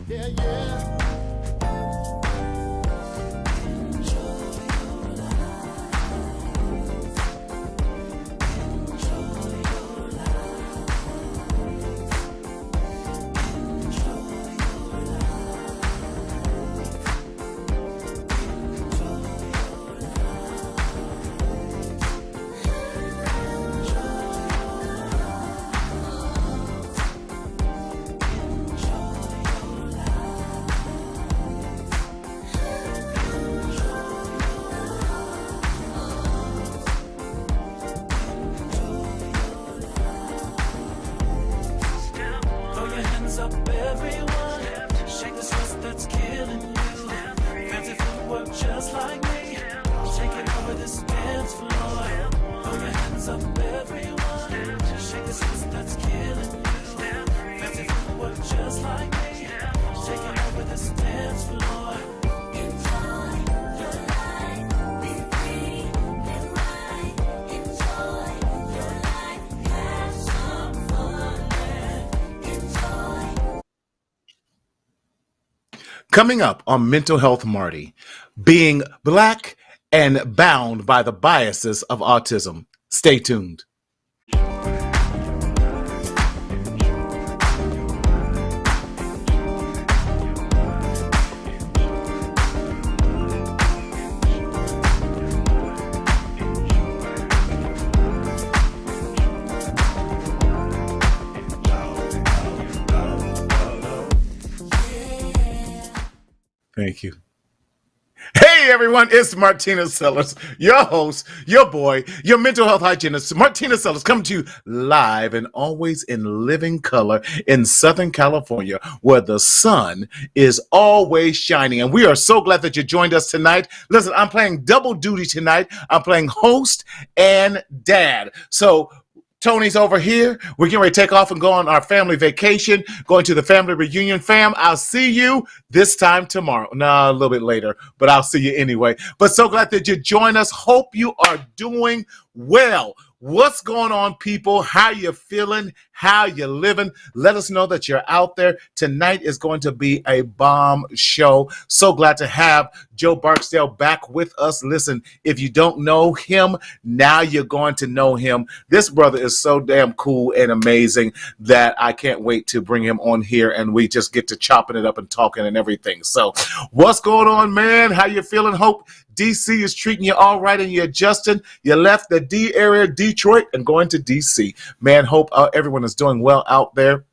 Yeah, yeah. Coming up on Mental Health Marty, being Black and bound by the biases of autism. Stay tuned. Thank you. Hey everyone, it's Martina Sellers, your host, your boy, your mental health hygienist. Martina Sellers coming to you live and always in living color in Southern California, where the sun is always shining. And we are so glad that you joined us tonight. Listen, I'm playing double duty tonight. I'm playing host and dad. So Tony's over here. We're getting ready to take off and go on our family vacation, going to the family reunion. Fam, I'll see you this time tomorrow. No, a little bit later, but I'll see you anyway. But so glad that you join us. Hope you are doing well. What's going on, people? How you feeling? How you living? Let us know that you're out there. Tonight is going to be a bomb show. So glad to have Joe Barksdale back with us. Listen, if you don't know him, now you're going to know him. This brother is so damn cool and amazing that I can't wait to bring him on here and we just get to chopping it up and talking and everything. So what's going on, man? How you feeling? Hope DC is treating you all right and you're adjusting. You left the D area, Detroit, and going to DC. Man, hope everyone is doing well out there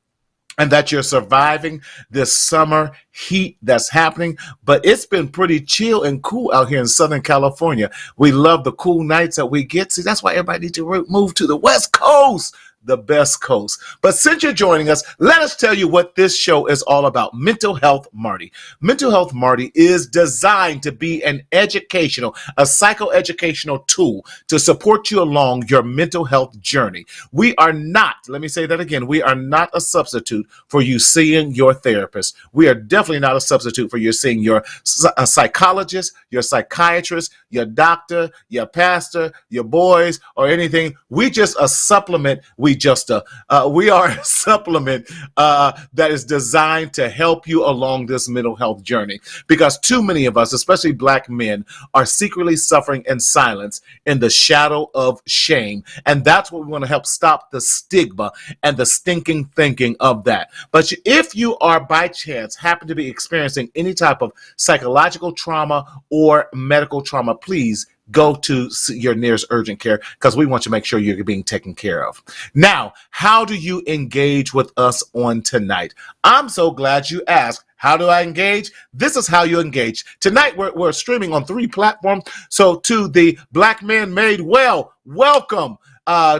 and that you're surviving this summer heat that's happening. But it's been pretty chill and cool out here in Southern California. We love the cool nights that we get. See, that's why everybody needs to move to the West Coast. The best coast. But since you're joining us, let us tell you what this show is all about. Mental Health Marty. Mental Health Marty is designed to be a psychoeducational tool to support you along your mental health journey. We are not, let me say that again, we are not a substitute for you seeing your therapist. We are definitely not a substitute for you seeing your psychologist, your psychiatrist, your doctor, your pastor, your boys, or anything. We just a supplement. We are a supplement that is designed to help you along this mental health journey, because too many of us, especially Black men, are secretly suffering in silence in the shadow of shame. And that's what we want to help stop, the stigma and the stinking thinking of that. But if you are by chance happen to be experiencing any type of psychological trauma or medical trauma, please go to your nearest urgent care, because we want to make sure you're being taken care of. Now, how do you engage with us on tonight? I'm so glad you asked. How do I engage? This is how you engage. Tonight, we're streaming on 3 platforms. So to the Black Men Made Well, welcome.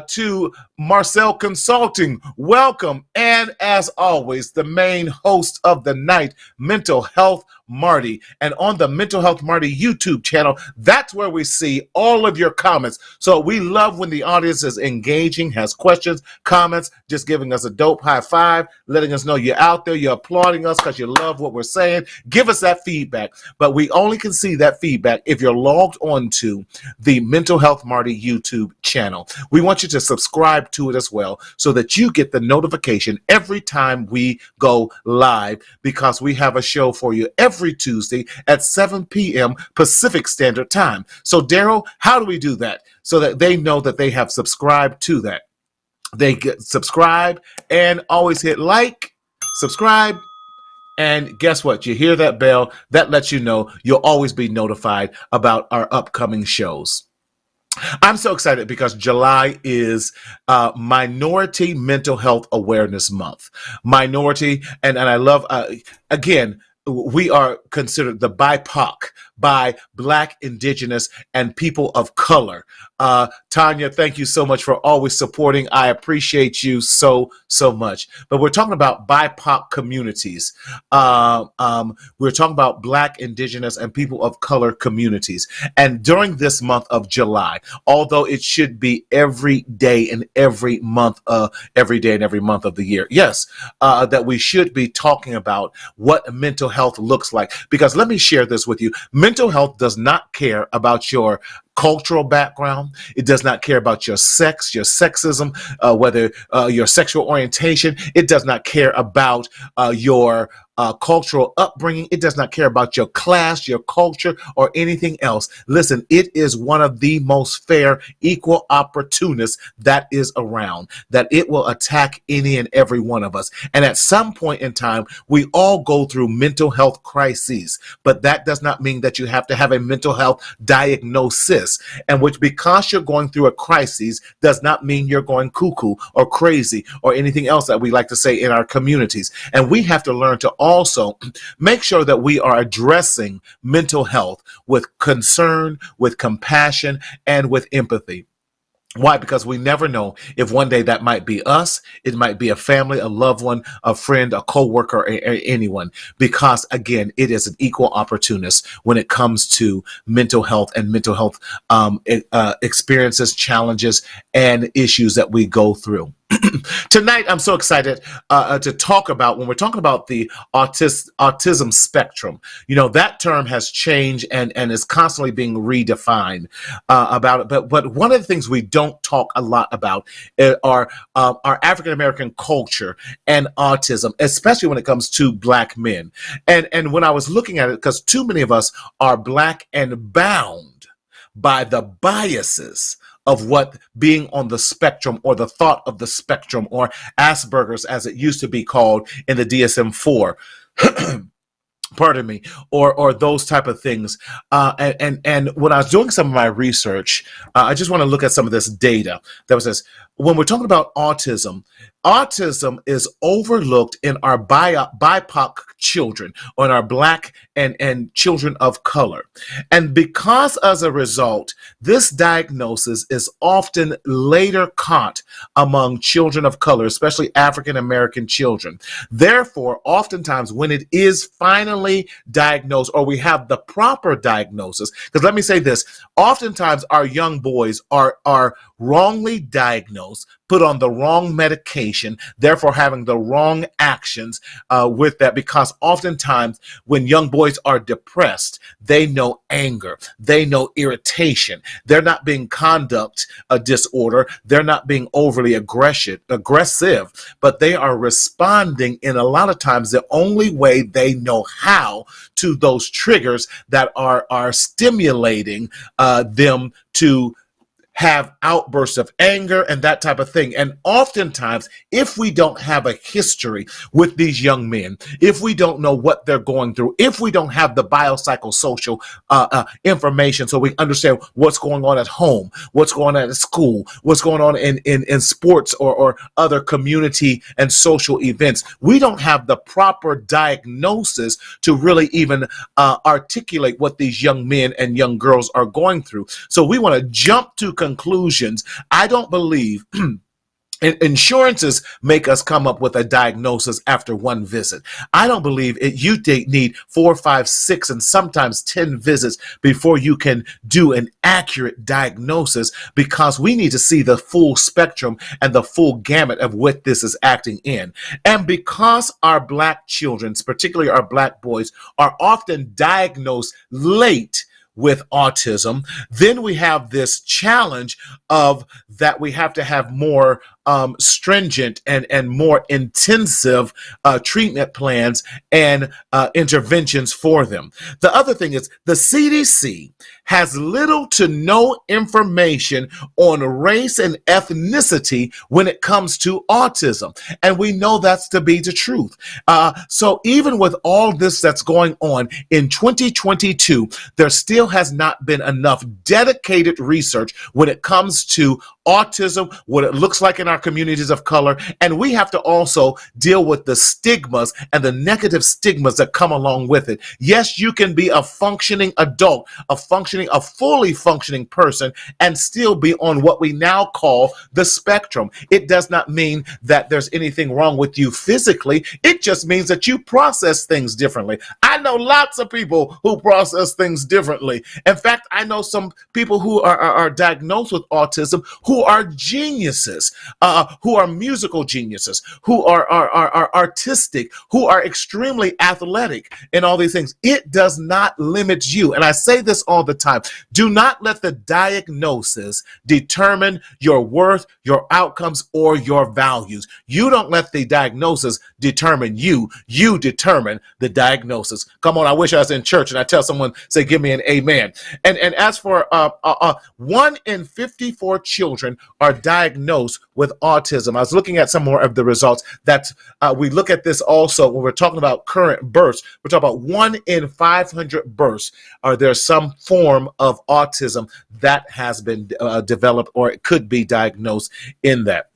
To Marcel Consulting, welcome. And as always, the main host of the night, Mental Health Marty. And on the Mental Health Marty YouTube channel, that's where we see all of your comments. So we love when the audience is engaging, has questions, comments, just giving us a dope high five, letting us know you're out there, you're applauding us because you love what we're saying. Give us that feedback. But we only can see that feedback if you're logged on to the Mental Health Marty YouTube channel. We want you to subscribe to it as well so that you get the notification every time we go live, because we have a show for you every Tuesday at 7 p.m. Pacific Standard Time. So, Daryl, how do we do that so that they know that they have subscribed to that? They get subscribe and always hit like, subscribe, and guess what? You hear that bell, that lets you know you'll always be notified about our upcoming shows. I'm so excited because July is Minority Mental Health Awareness Month. Minority, and I love, again, we are considered the BIPOC, by Black, Indigenous, and people of color. Tanya, thank you so much for always supporting. I appreciate you so much. But we're talking about BIPOC communities. We're talking about Black, Indigenous, and people of color communities. And during this month of July, although it should be every day and every month of the year, yes, that we should be talking about what mental health looks like. Because let me share this with you. Mental health does not care about your cultural background. It does not care about your sex, your sexism, whether your sexual orientation. It does not care about your cultural upbringing. It does not care about your class, your culture, or anything else. Listen, it is one of the most fair, equal opportunists that is around, that it will attack any and every one of us. And at some point in time, we all go through mental health crises, but that does not mean that you have to have a mental health diagnosis. And which, because you're going through a crisis, does not mean you're going cuckoo or crazy or anything else that we like to say in our communities. And we have to learn to also make sure that we are addressing mental health with concern, with compassion, and with empathy. Why? Because we never know if one day that might be us, it might be a family, a loved one, a friend, a co-worker, or anyone. Because again, it is an equal opportunist when it comes to mental health and mental health experiences, challenges, and issues that we go through. Tonight, I'm so excited to talk about, when we're talking about the autism spectrum, you know, that term has changed and is constantly being redefined about it. But one of the things we don't talk a lot about are our African-American culture and autism, especially when it comes to Black men. And when I was looking at it, because too many of us are Black and bound by the biases of what being on the spectrum, or the thought of the spectrum, or Asperger's as it used to be called in the DSM-4, pardon me, or those type of things. And when I was doing some of my research, I just want to look at some of this data that was this. When we're talking about autism is overlooked in our BIPOC children, or in our Black and children of color. And because as a result, this diagnosis is often later caught among children of color, especially African American children. Therefore, oftentimes when it is finally diagnosed, or we have the proper diagnosis, because let me say this, oftentimes our young boys are wrongly diagnosed, put on the wrong medication, therefore having the wrong actions with that, because oftentimes when young boys are depressed, they know anger, they know irritation, they're not being conduct disorder, they're not being overly aggressive, but they are responding in a lot of times the only way they know how to those triggers that are stimulating them to have outbursts of anger and that type of thing. And oftentimes, if we don't have a history with these young men, if we don't know what they're going through, if we don't have the biopsychosocial information so we understand what's going on at home, what's going on at school, what's going on in sports or other community and social events, we don't have the proper diagnosis to really even articulate what these young men and young girls are going through. So we want to jump to conclusions. I don't believe Insurances make us come up with a diagnosis after one visit. I don't believe it. You need 4, 5, 6, and sometimes 10 visits before you can do an accurate diagnosis, because we need to see the full spectrum and the full gamut of what this is acting in. And because our Black children, particularly our Black boys, are often diagnosed late with autism, then we have this challenge of that we have to have more stringent and more intensive treatment plans and interventions for them. The other thing is the CDC has little to no information on race and ethnicity when it comes to autism. And we know that's to be the truth. So even with all this that's going on in 2022, there still has not been enough dedicated research when it comes to autism, what it looks like in our communities of color. And we have to also deal with the stigmas and the negative stigmas that come along with it. Yes, you can be a functioning adult, a fully functioning person, and still be on what we now call the spectrum. It does not mean that there's anything wrong with you physically. It just means that you process things differently. I know lots of people who process things differently. In fact, I know some people who are diagnosed with autism who are geniuses, who are musical geniuses, who are artistic, who are extremely athletic, and all these things. It does not limit you. And I say this all the time. Do not let the diagnosis determine your worth, your outcomes, or your values. You don't let the diagnosis determine you. You determine the diagnosis. Come on, I wish I was in church and I tell someone, say, give me an amen. And as for 1 in 54 children are diagnosed with autism. I was looking at some more of the results that we look at this also when we're talking about current births. We're talking about 1 in 500 births are there some form of autism that has been developed or it could be diagnosed in that.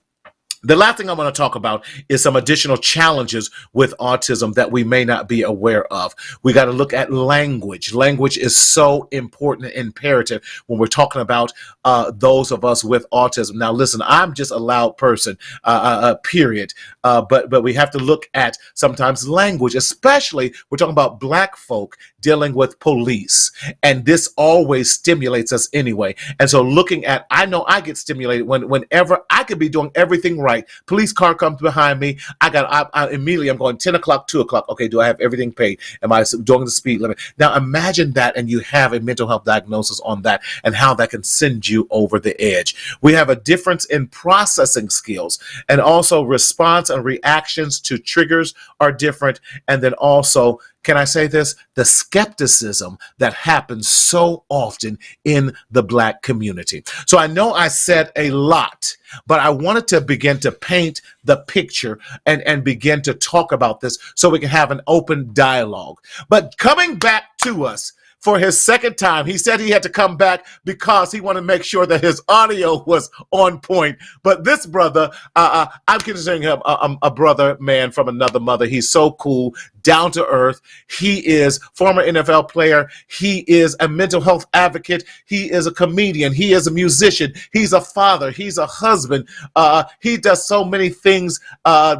The last thing I want to talk about is some additional challenges with autism that we may not be aware of. We got to look at language. Language is so important and imperative when we're talking about those of us with autism. Now, listen, I'm just a loud person, period. But we have to look at sometimes language, especially we're talking about Black folk dealing with police. And this always stimulates us anyway. And so looking at, I know I get stimulated whenever I could be doing everything right. Police car comes behind me. I immediately, I'm going 10 o'clock, 2 o'clock. Okay, do I have everything paid? Am I doing the speed limit? Now imagine that, and you have a mental health diagnosis on that and how that can send you over the edge. We have a difference in processing skills, and also response and reactions to triggers are different. And then also, can I say this? The skepticism that happens so often in the Black community. So I know I said a lot, but I wanted to begin to paint the picture and begin to talk about this so we can have an open dialogue. But coming back to us, for his second time, he said he had to come back because he wanted to make sure that his audio was on point. But this brother, I'm considering him a brother man from another mother. He's so cool, down to earth. He is former NFL player. He is a mental health advocate. He is a comedian. He is a musician. He's a father. He's a husband. He does so many things.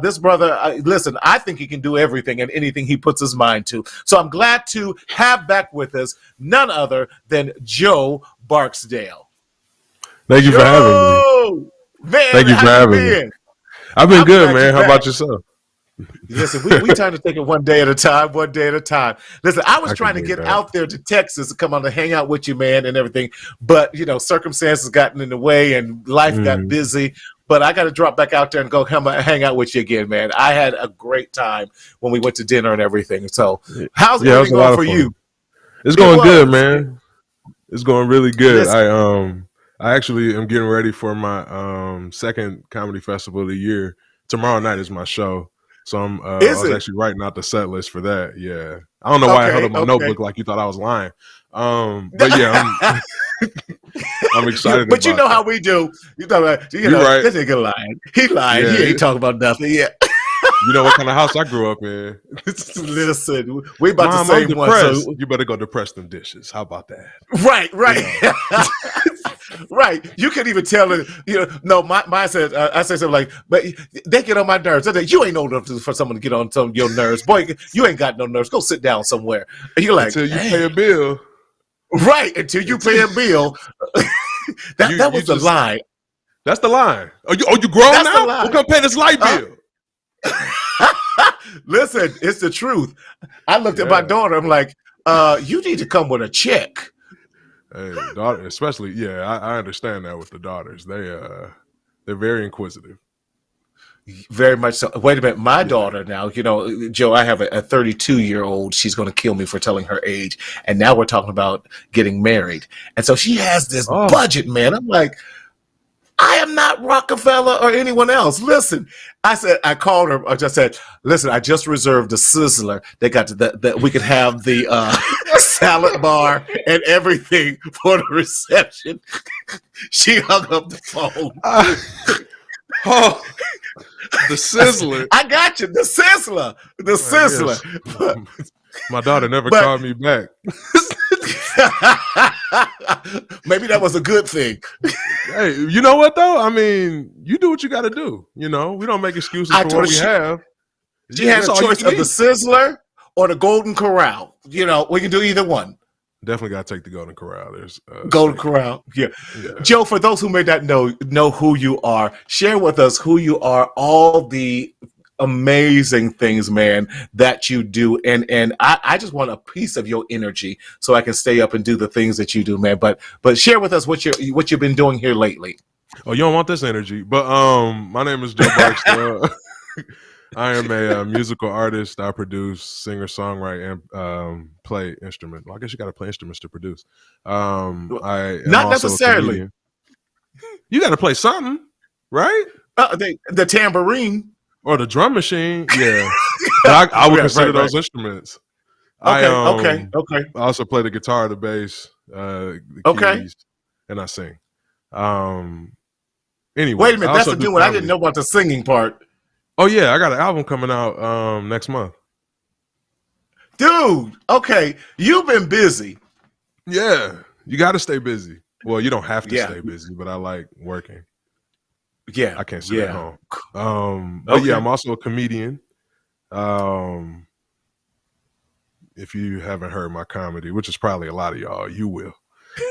This brother, listen, I think he can do everything and anything he puts his mind to. So I'm glad to have back with us none other than Joe Barksdale. Thank you for having me. Man, thank you for having me. I've been good, man. How about yourself? Listen, we trying to take it one day at a time. Listen, I was trying to get out there to Texas to come on to hang out with you, man, and everything. But, circumstances gotten in the way and life got busy. But I got to drop back out there and go hang out with you again, man. I had a great time when we went to dinner and everything. So how's everything going for you? It's going good, man. It's going really good. I actually am getting ready for my second comedy festival of the year. Tomorrow night is my show. So I was actually writing out the set list for that. Yeah. I don't know why I held up my notebook like you thought I was lying. But yeah, I'm excited. But you know how we do. You know, right. This nigga lying. He lying. Yeah, he ain't talking about nothing yet. You know what kind of house I grew up in. Listen, we about to say one. So you better go depress them dishes. How about that? Right. Right. You can't even tell it. No, mine said, I said something like, but they get on my nerves. I said, you ain't old enough for someone to get on some of your nerves. Boy, you ain't got no nerves. Go sit down somewhere. And you're like, until you pay a bill. Right. Until you pay a bill. that was the line. That's the line. You grown That's now? We'll come pay this light bill. Listen, it's the truth. I looked at my daughter. I'm like, you need to come with a check. Hey, daughter, especially, I understand that with the daughters. They're very inquisitive. Very much so. Wait a minute. My daughter now, Joe, I have a 32-year-old. She's going to kill me for telling her age. And now we're talking about getting married. And so she has this budget, man. I'm like, I am not Rockefeller or anyone else. Listen, I called her. I just said, listen, I just reserved the Sizzler. They got that we could have the salad bar and everything for the reception. She hung up the phone. The Sizzler. I got you. The Sizzler. The Sizzler. Yes. My daughter never called me back. Maybe that was a good thing. Hey, you know what though? I mean, you do what you got to do. We don't make excuses for what we have. She had a choice of the Sizzler or the Golden Corral. We can do either one. Definitely got to take the Golden Corral. There's Golden Corral. Yeah. Joe, for those who may not know who you are, share with us who you are, all the amazing things, man, that you do. And I just want a piece of your energy so I can stay up and do the things that you do, man. But share with us what you've been doing here lately. Oh, you don't want this energy. But my name is Joe Barksdale. I am a musical artist. I produce, singer, songwrite, and play instrument. Well, I guess you got to play instruments to produce. I am not also necessarily. You got to play something, right? The tambourine or the drum machine. Yeah, I would consider those instruments. Okay. I also play the guitar, the bass, the keys, and I sing. Anyway, wait a minute. That's a new one. I didn't know about the singing part. Oh yeah, I got an album coming out next month. Dude, okay. You've been busy. Yeah, you got to stay busy. Well, you don't have to stay busy, but I like working. Yeah, I can't sit at home. But yeah, I'm also a comedian. If you haven't heard my comedy, which is probably a lot of y'all, you will.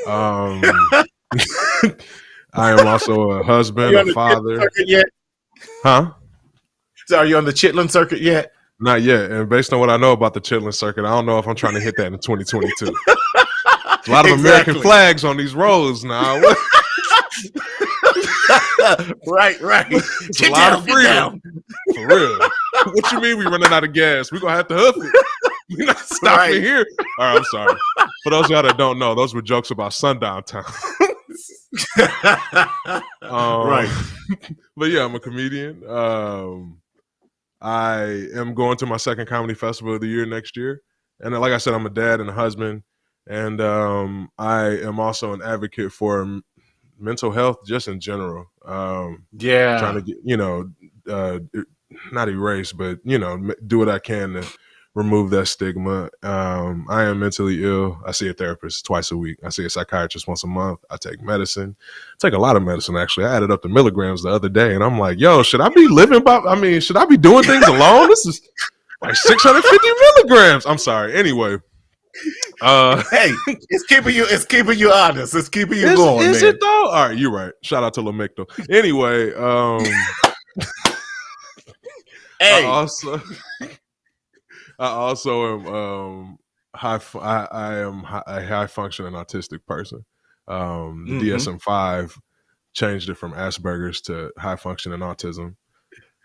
I am also a husband, a father. Huh? So are you on the Chitlin circuit yet? Not yet. And based on what I know about the Chitlin circuit, I don't know if I'm trying to hit that in 2022. A lot of American flags on these roads now. Right. It's a lot of freedom. For real. What you mean we running out of gas? We're going to have to hoof it. We're not stopping here. All right, I'm sorry. For those of y'all that don't know, those were jokes about sundown town. Right. But yeah, I'm a comedian. I am going to my second comedy festival of the year next year. And like I said, I'm a dad and a husband. And I am also an advocate for mental health just in general. Trying to get, not erase, but, do what I can to remove that stigma. I am mentally ill. I see a therapist twice a week. I see a psychiatrist once a month. I take medicine. I take a lot of medicine, actually. I added up the milligrams the other day, and I'm like, yo, should I be should I be doing things alone? This is like 650 milligrams. I'm sorry. Anyway. Hey, it's keeping you honest. It's keeping you going, Is man. it though? All right, you're right. Shout out to Lamictal. Anyway, hey. I also am I am a high functioning autistic person. The DSM-5 changed it from Asperger's to high functioning autism.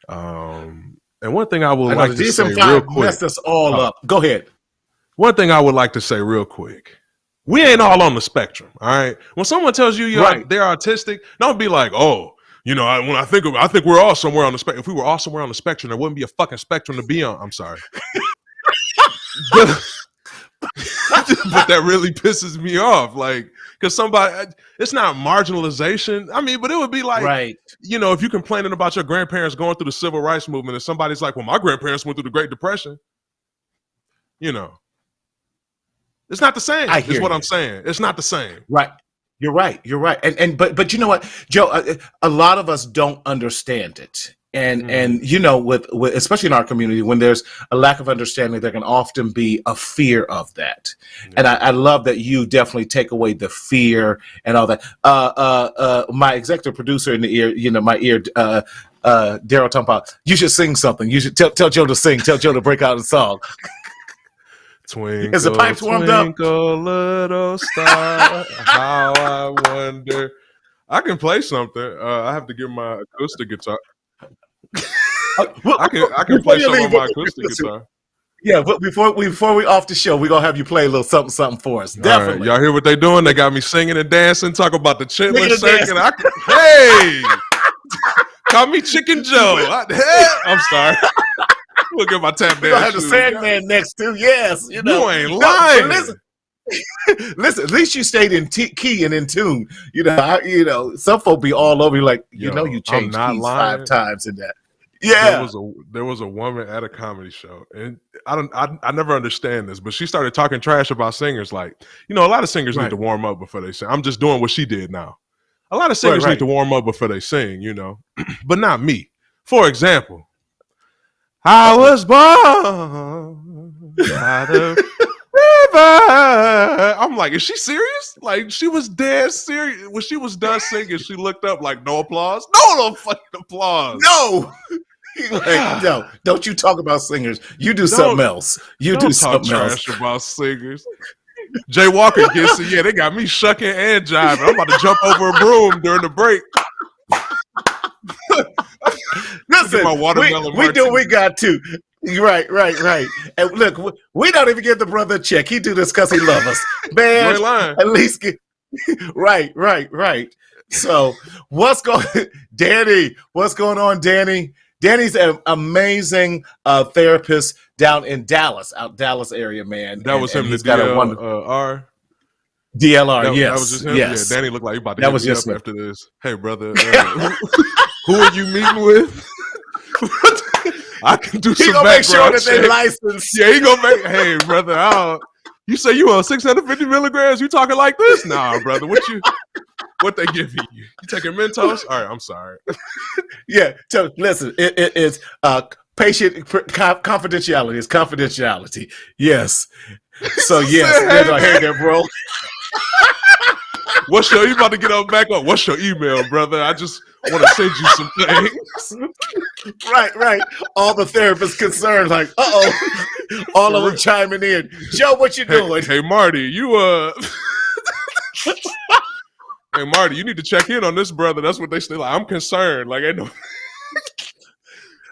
And one thing I would like to say real quick, messed us all up. Go ahead. One thing I would like to say real quick. We ain't all on the spectrum, all right? When someone tells you they're autistic, don't be like, oh, I think we're all somewhere on the spectrum. If we were all somewhere on the spectrum, there wouldn't be a fucking spectrum to be on. I'm sorry. But that really pisses me off. Like, because it's not marginalization. I mean, but it would be like, if you're complaining about your grandparents going through the civil rights movement and somebody's like, well, my grandparents went through the Great Depression. It's not the same. Is what I'm saying. It's not the same. Right. You're right. You're right. But you know what, Joe? A lot of us don't understand it, and you know, with especially in our community, when there's a lack of understanding, there can often be a fear of that. Yeah. And I love that you definitely take away the fear and all that. My executive producer in the ear, you know, my ear. Daryl talking about, you should sing something. You should tell Joe to sing. Tell Joe to break out a song. Twinkle, is the pipes warmed up? Twinkle, little star, how I wonder. I can play something. I have to get my acoustic guitar. I can play some on my acoustic guitar. Yeah, but before we off the show, we're gonna have you play a little something for us. Definitely. Right, y'all hear what they doing? They got me singing and dancing, talk about the Chitlin circuit. Hey, call me Chicken Joe. I'm sorry. Look at my tap dance. I have the Sandman next to. Yes, you know. You ain't lying. Listen, at least you stayed in key and in tune. You know, some folk be all over you like, you know, you changed keys lying. 5 times in that. Yeah. There was a woman at a comedy show, and I never understand this, but she started talking trash about singers. Like, you know, a lot of singers need to warm up before they sing. I'm just doing what she did now. A lot of singers need to warm up before they sing, you know, but not me. For example, I was born by the river. I'm like, is she serious? Like, she was dead serious. When she was done singing, she looked up like, no applause? No fucking applause. No. Like, no, don't you talk about singers. You do something else. You do something else. Trash about singers. Jay Walker gets it. Yeah, they got me shucking and jiving. I'm about to jump over a broom during the break. Listen, we do what we got to. Right. And look, we don't even give the brother a check. He do this because he loves us. Man, at least get right. So what's going on, Danny? Danny's an amazing therapist down in Dallas area, man. That was him. He's got a wonderful DLR. Yes, that was just him. Yes. Yeah, Danny looked like he about to get me up after this. Hey, brother, who are you meeting with? I can do some background make sure that they license. Yeah, he gonna make. Hey, brother, you say you on 650 milligrams? You talking like this? Nah, brother. What they giving you? You taking Mentos? All right, I'm sorry. Yeah. So listen, it's patient confidentiality. It's confidentiality. Yes. So yes, I hear that, bro. You about to get on back up? What's your email, brother? I just want to send you some things. Right. All the therapists concerned, like, all of them chiming in. Joe, what you doing? Hey, Marty, Hey, Marty, you need to check in on this brother. That's what they say. Like, I'm concerned. Like, I know.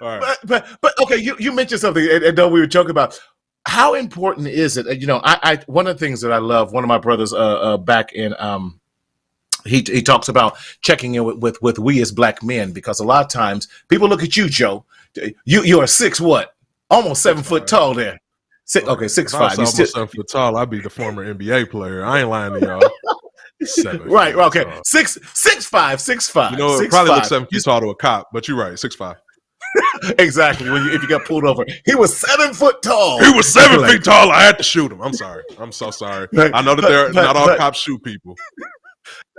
All right. But okay, you mentioned something, and we were joking about. How important is it? You know, I one of the things that I love. One of my brothers, back in he talks about checking in with we as black men, because a lot of times people look at you, Joe. You are 6 what? Almost 7 foot tall there. 6'5". Almost 7 foot tall. I'd be the former NBA player. I ain't lying to y'all. 7 right. Okay. 6'5". You know, it probably looks 7 feet tall to a cop, but you're right. 6'5". Exactly. If you got pulled over, he was 7 foot tall. He was 7 feet tall. I had to shoot him. I'm sorry. I'm so sorry. I know that not all cops shoot people.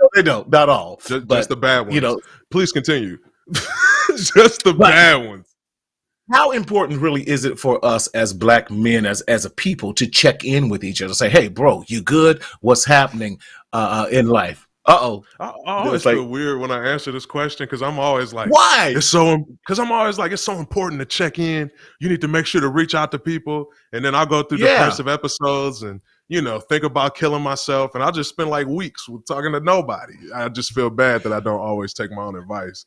No, they don't. Not all. Just the bad ones. You know, please continue. Just the bad ones. How important really is it for us as black men, as a people, to check in with each other? Say, hey, bro, you good? What's happening in life? I always feel weird when I answer this question, because I'm always like, why? Because I'm always like, it's so important to check in. You need to make sure to reach out to people. And then I'll go through depressive episodes and, you know, think about killing myself. And I'll just spend like weeks talking to nobody. I just feel bad that I don't always take my own advice.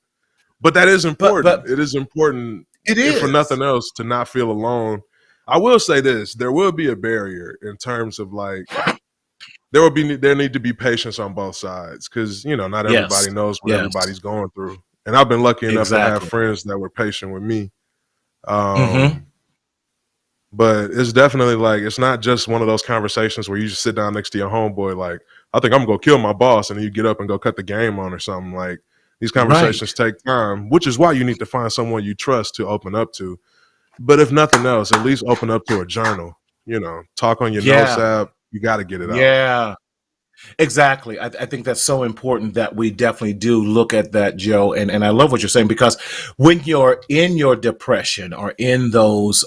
But that is important. It is important. It is. For nothing else, to not feel alone. I will say this: there will be a barrier in terms of like there need to be patience on both sides, because you know not everybody knows what everybody's going through. And I've been lucky enough to have friends that were patient with me. But it's definitely like, it's not just one of those conversations where you just sit down next to your homeboy like, I think I'm gonna kill my boss, and then you get up and go cut the game on or something. Like, these conversations take time, which is why you need to find someone you trust to open up to. But if nothing else, at least open up to a journal. You know, talk on your notes app. You got to get it out. Yeah. Exactly. I think that's so important that we definitely do look at that, Joe. And I love what you're saying, because when you're in your depression or in those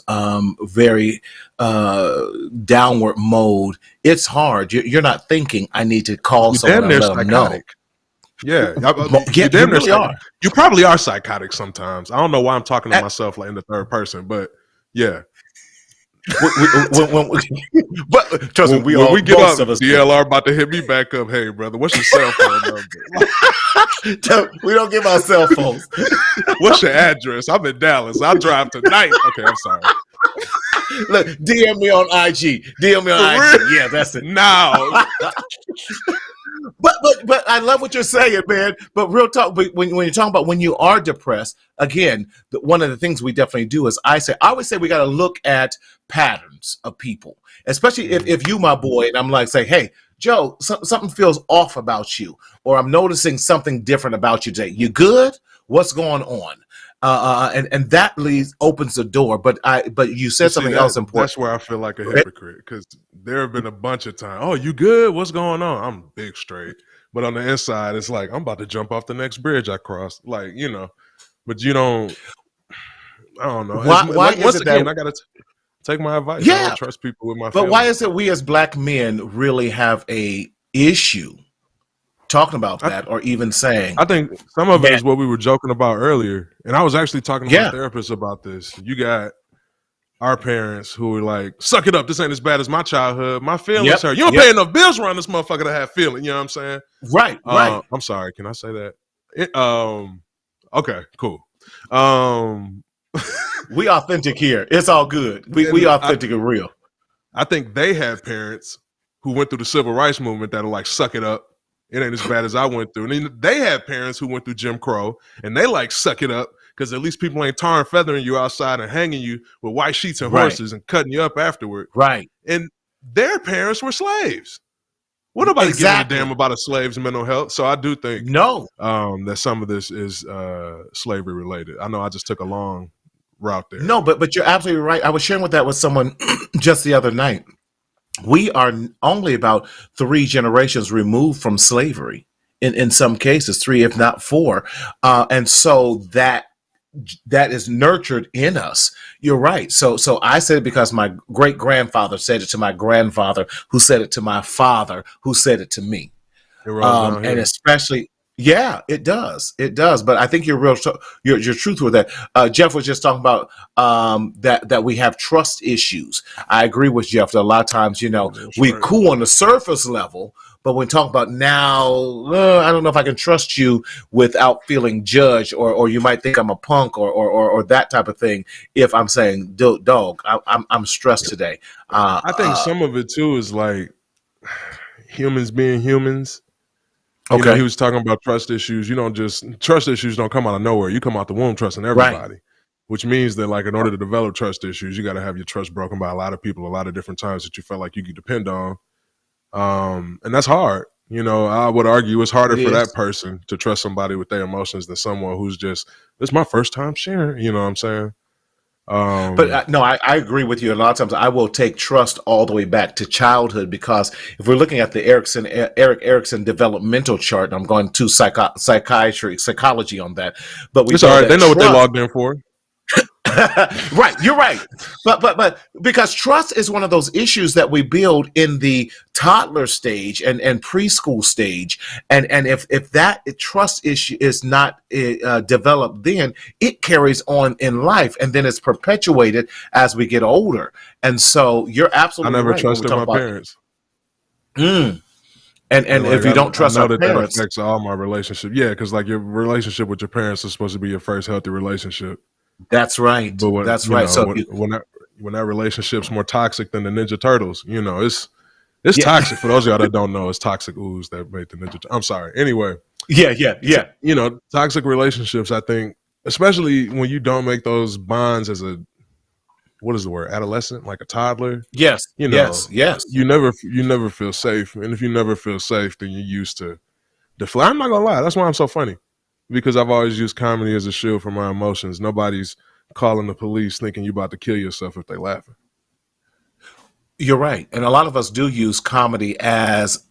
very downward mode, it's hard. You're not thinking, I need to call You someone damn and near let them know. psychotic. Yeah, Yeah, you you damn near really psychotic. are. You probably are psychotic sometimes. I don't know why I'm talking to At- myself like in the third person, but yeah. but trust me, When we get most up, of us do. DLR about to hit me back up. Hey, brother, what's your cell phone number? We don't give our cell phones. What's your address? I'm in Dallas. I'll drive tonight. Okay, I'm sorry. Look, DM me on IG. DM me on For IG. real? Yeah, that's it. Now, But I love what you're saying, man. But real talk, when you're talking about when you are depressed, again, one of the things we definitely do is I always say we got to look at patterns of people, especially if you, my boy, and I'm like, say, hey, Joe, something feels off about you, or I'm noticing something different about you today. You good? What's going on? And that opens the door. But you said something else important. that's where I feel like a hypocrite, because there have been a bunch of times. Oh, you good? What's going on? I'm big straight, but on the inside, it's like I'm about to jump off the next bridge I crossed. Like, but you don't. I don't know. Why is once it again, that? I gotta take my advice. I Yeah, don't trust people with my but feelings. why is it we as black men really have a issue talking about that, or even saying? I think some of it Man. is what we were joking about earlier, and I was actually talking to my Yeah. therapist about this. You got our parents who were like, "Suck it up. This ain't as bad as my childhood. My feelings Yep, hurt. You don't yep. pay enough bills around this motherfucker to have feeling." You know what I'm saying? Right. I'm sorry. Can I say that? Okay. Cool. We authentic here. It's all good. We authentic and real. I think they have parents who went through the civil rights movement that'll like suck it up. It ain't as bad as I went through. And then they have parents who went through Jim Crow and they like suck it up because at least people ain't tarring feathering you outside and hanging you with white sheets and horses and cutting you up afterward. Right. And their parents were slaves. Well, nobody giving a damn about a slave's mental health. So I do think that some of this is slavery related. I know I just took a long route there. No, but you're absolutely right. I was sharing that with someone just the other night. We are only about 3 generations removed from slavery, in some cases 3, if not 4, and so that is nurtured in us. You're right. So I said it because my great grandfather said it to my grandfather, who said it to my father, who said it to me, and especially. Yeah, it does. It does. But I think you're truth with that. Jeff was just talking about that we have trust issues. I agree with Jeff that a lot of times, we cool on the surface level, but when talking about now, I don't know if I can trust you without feeling judged, or you might think I'm a punk, or that type of thing. If I'm saying, dog, I'm stressed today. I think some of it too is like humans being humans. He was talking about trust issues. Trust issues don't come out of nowhere. You come out the womb trusting everybody, which means that, like, in order to develop trust issues, you got to have your trust broken by a lot of people, a lot of different times that you felt like you could depend on. And that's hard. I would argue it's harder for that person to trust somebody with their emotions than someone who's just, this is my first time sharing. You know what I'm saying? But no, I agree with you. A lot of times I will take trust all the way back to childhood, because if we're looking at the Erik Erikson developmental chart, and I'm going to psychology on that, but it's all right. They know what they logged in for. Right, you're right. But because trust is one of those issues that we build in the toddler stage and preschool stage, and if that trust issue is not developed, then it carries on in life, and then it's perpetuated as we get older. And so you're absolutely right. I never trusted my parents. And if you don't trust our parents, that affects all my relationships. Yeah, because like your relationship with your parents is supposed to be your first healthy relationship. That's right. But that's right. So when that relationship's more toxic than the Ninja Turtles, it's toxic. For those of y'all that don't know, it's toxic ooze that made the Ninja. I'm sorry. Anyway. Yeah. Toxic relationships. I think, especially when you don't make those bonds as a, what is the word, adolescent, like a toddler. Yes. Yes. You never feel safe, and if you never feel safe, then you're used to deflect. I'm not gonna lie. That's why I'm so funny. Because I've always used comedy as a shield for my emotions. Nobody's calling the police thinking you about to kill yourself if they laughing. You're right. And a lot of us do use comedy as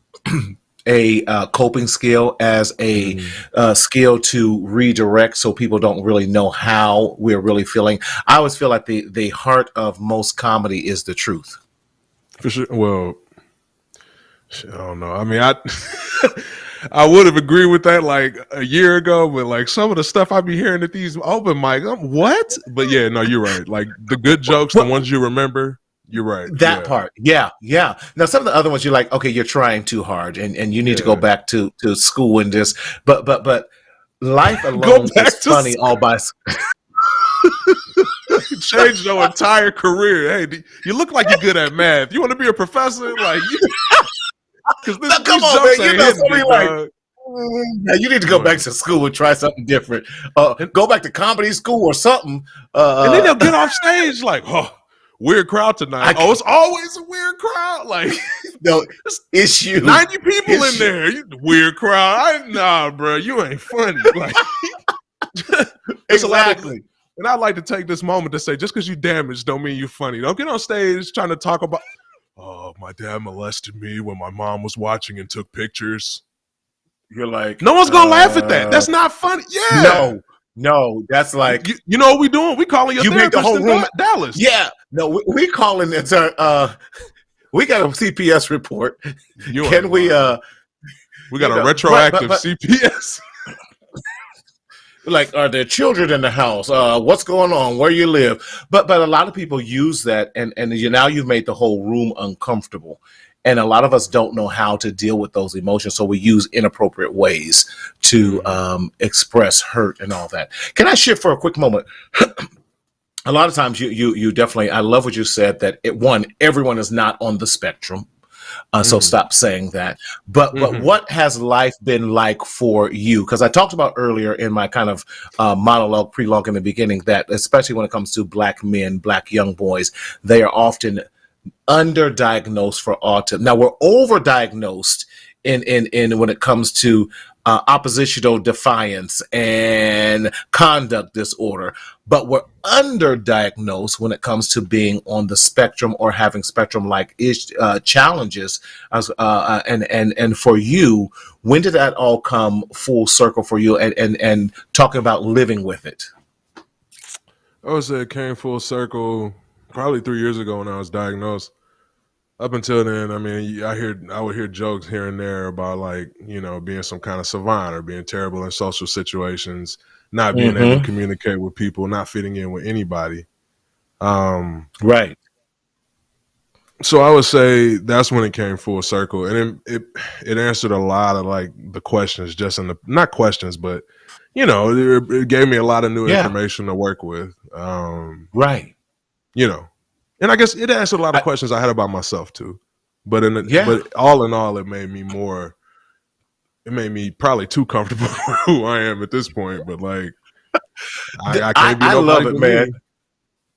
a coping skill, as a skill to redirect, so people don't really know how we're really feeling. I always feel like the heart of most comedy is the truth. For sure. Well, I don't know. I mean, I would have agreed with that like a year ago, but like some of the stuff I be hearing at these open mics, what? But yeah, no, you're right. Like the good jokes, the ones you remember, you're right. That part. Yeah. Now some of the other ones you're like, okay, you're trying too hard and you need to go back to school and just but life alone is funny all by change your entire career. Hey, you look like you're good at math. You want to be a professor? Like because come on, man. You know something like yeah, you need to go back to school and try something different. Go back to comedy school or something. And then they'll get off stage like, oh, weird crowd tonight. It's always a weird crowd. Like, no, it's you. 90 people in there. Weird crowd. Nah, bro, you ain't funny. Like, exactly. And I'd like to take this moment to say, just because you damaged don't mean you're funny. Don't get on stage trying to talk about, oh, my dad molested me when my mom was watching and took pictures. You're like, no one's gonna laugh at that. That's not funny. Yeah. No, that's like, you know what we doing? We calling your therapist the whole room Dallas. Yeah, no, we calling it. We got a CPS report. Can we? We got a retroactive CPS. Like, are there children in the house? What's going on? Where you live? But a lot of people use that, and now you've made the whole room uncomfortable. And a lot of us don't know how to deal with those emotions, so we use inappropriate ways to express hurt and all that. Can I shift for a quick moment? A lot of times you definitely, I love what you said, that everyone is not on the spectrum. So stop saying that. But what has life been like for you? Because I talked about earlier in my kind of monologue pre-long in the beginning that especially when it comes to Black men, Black young boys, they are often underdiagnosed for autism. Now we're overdiagnosed in when it comes to oppositional defiance and conduct disorder, but we're underdiagnosed when it comes to being on the spectrum or having spectrum-like challenges. And for you, when did that all come full circle for you? And talking about living with it. I would say it came full circle probably 3 years ago when I was diagnosed. Up until then, I mean, I would hear jokes here and there about like, you know, being some kind of savant or being terrible in social situations, not being able to communicate with people, not fitting in with anybody. Right. So I would say that's when it came full circle, and it answered a lot of like the questions, just in the not questions, but you know, it gave me a lot of new information to work with. Right. You know. And I guess it answered a lot of questions I had about myself too, but but all in all, it made me probably too comfortable for who I am at this point. But like, I can't be. I love it, man.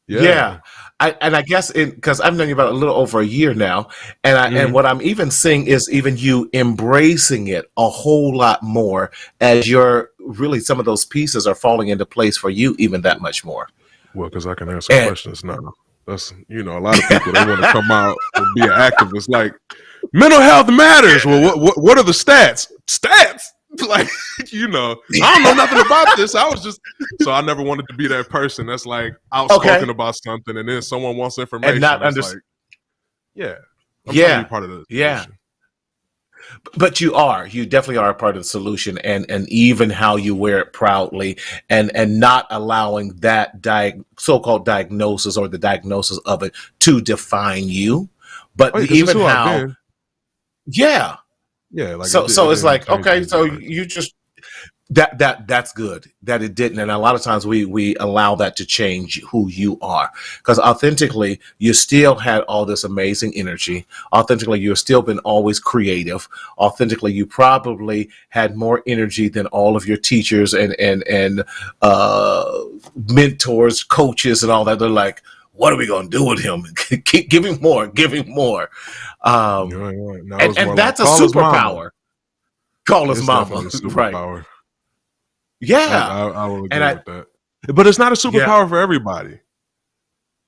Yeah. I guess because I've known you about a little over a year now, and what I'm even seeing is even you embracing it a whole lot more as you're really some of those pieces are falling into place for you even that much more. Well, because I can answer questions now. That's, you know, a lot of people, they want to come out and be an activist. Like, mental health matters. Well, what are the stats? Stats? Like, you know, I don't know nothing about this. So I never wanted to be that person that's like outspoken about something, and then someone wants information. And not understand. Like, I'm trying to be part of the solution. But you definitely are a part of the solution, and even how you wear it proudly, and not allowing that so-called diagnosis or the diagnosis of it to define you, but even how, like so it's like, okay, so you just that's good that it didn't, and a lot of times we allow that to change who you are, because authentically you still had all this amazing energy. Authentically, you've still been always creative. Authentically, you probably had more energy than all of your teachers and mentors, coaches, and all that. They're like, what are we gonna do with him? Keep giving more. And that's a superpower. Call us mama, right? Yeah, I will agree with that. But it's not a superpower for everybody.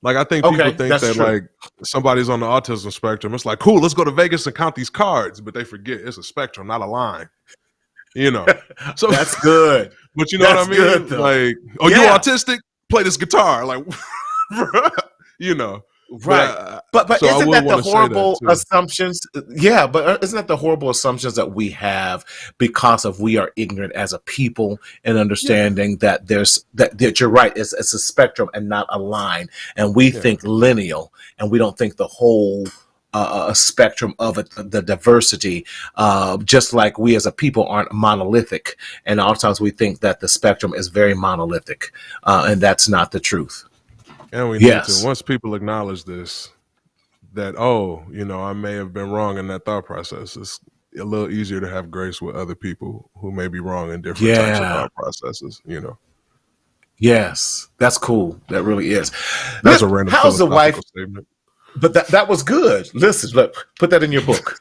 Like, I think people Okay, think that's that true. like somebody's on the autism spectrum. It's like, cool, let's go to Vegas and count these cards, but they forget it's a spectrum, not a line. You know, so That's good. but you know what I That's good, mean? though. Like, oh, you Yeah. autistic? Play this guitar, like, you know. Right. But But so I isn't would that the want to say that horrible too. assumptions? Yeah, but isn't that the horrible assumptions that we have because of we are ignorant as a people and Yeah, understanding that that you're right, it's a spectrum and not a line. And we yeah. think lineal and we don't think the whole spectrum of it, the diversity, just like we as a people aren't monolithic. And a lot of times we think that the spectrum is very monolithic, and that's not the truth. And we need to, Yes. once people acknowledge this, that, oh, you know, I may have been wrong in that thought process. It's a little easier to have grace with other people who may be wrong in different types of Yeah. thought processes, you know. Yes, that's cool. That really is. That was a Listen, random how's the wife? philosophical statement. But that was good. Listen, look, put that in your book.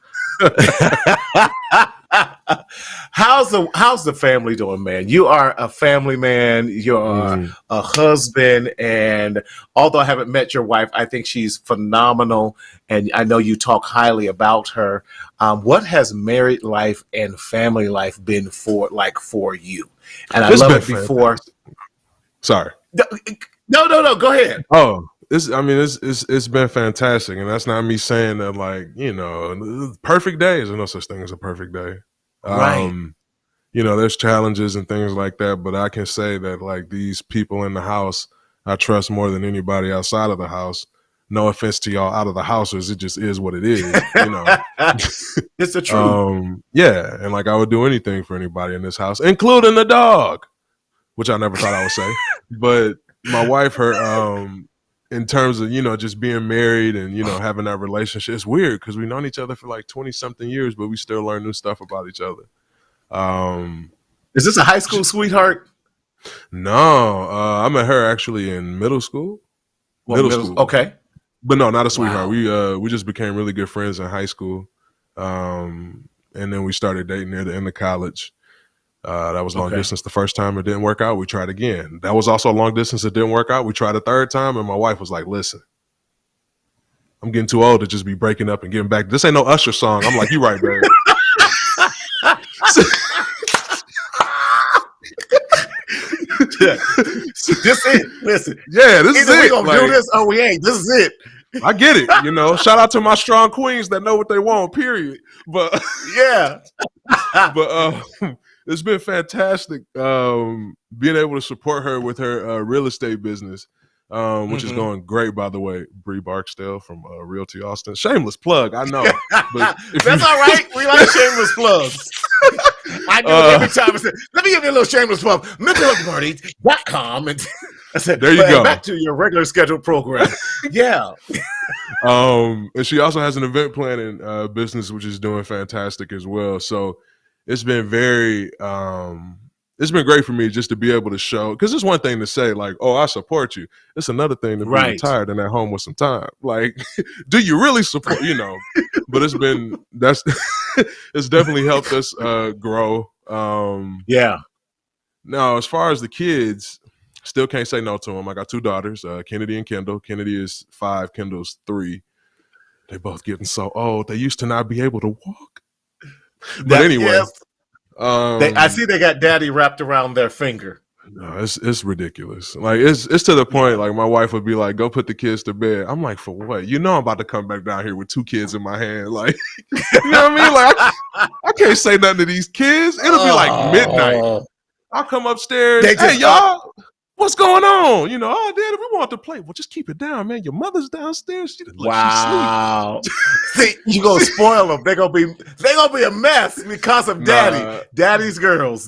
How's the family doing, man? You are a family man. You're a husband, and although I haven't met your wife, I think she's phenomenal, and I know you talk highly about her. What has married life and family life been for you? And I It's love been it before. fantastic. Sorry. No. Go ahead. Oh, it's been fantastic, and that's not me saying that, like, you know, perfect days. There's no such thing as a perfect day. Right. You know, there's challenges and things like that, but I can say that, like, these people in the house, I trust more than anybody outside of the house. No offense to y'all out of the houses, it just is what it is, you know. It's the truth. Yeah, and like I would do anything for anybody in this house, including the dog, which I never thought I would say. But my wife, her in terms of, you know, just being married and, you know, having that relationship, it's weird because we've known each other for like 20 something years, but we still learn new stuff about each other. Is this a high school sweetheart? No, I met her actually in middle school. Well, Middle school. Okay. But no, not a sweetheart. Wow. We just became really good friends in high school. And then we started dating near the end of college. That was long distance the first time. It didn't work out. We tried again. That was also a long distance. It didn't work out. We tried a third time, and my wife was like, listen, I'm getting too old to just be breaking up and getting back. This ain't no Usher song. I'm like, you right, babe. This it. Listen. Yeah, this is it. Either we gonna do this or we ain't. This is it. I get it. You know, shout out to my strong queens that know what they want, period. But yeah. But it's been fantastic being able to support her with her real estate business, which is going great, by the way. Bree Barksdale from Realty Austin. Shameless plug, I know. But that's all right. We like shameless plugs. I do it every time. I said, let me give you a little shameless plug. mentalhealthmarty.com. And I said, there you go. Back to your regular scheduled program. Yeah. And she also has an event planning business, which is doing fantastic as well. So it's been it's been great for me just to be able to show, because it's one thing to say like, oh, I support you. It's another thing to be retired and at home with some time. Like, do you really support, you know? But it's definitely helped us grow. Yeah. Now, as far as the kids, still can't say no to them. I got two daughters, Kennedy and Kendall. Kennedy is 5, Kendall's 3. They both getting so old. They used to not be able to walk. But anyway. Yes. I see they got daddy wrapped around their finger. No, it's ridiculous. Like it's to the point like my wife would be like, go put the kids to bed. I'm like, for what? You know I'm about to come back down here with 2 kids in my hand. Like, you know what I mean? Like I can't say nothing to these kids. It'll be like midnight. I'll come upstairs. Hey, y'all, what's going on? You know, oh, Daddy, we want to play. Well, just keep it down, man. Your mother's downstairs. Wow. See, you gonna spoil them. They're gonna be a mess because of Daddy. Daddy's girls.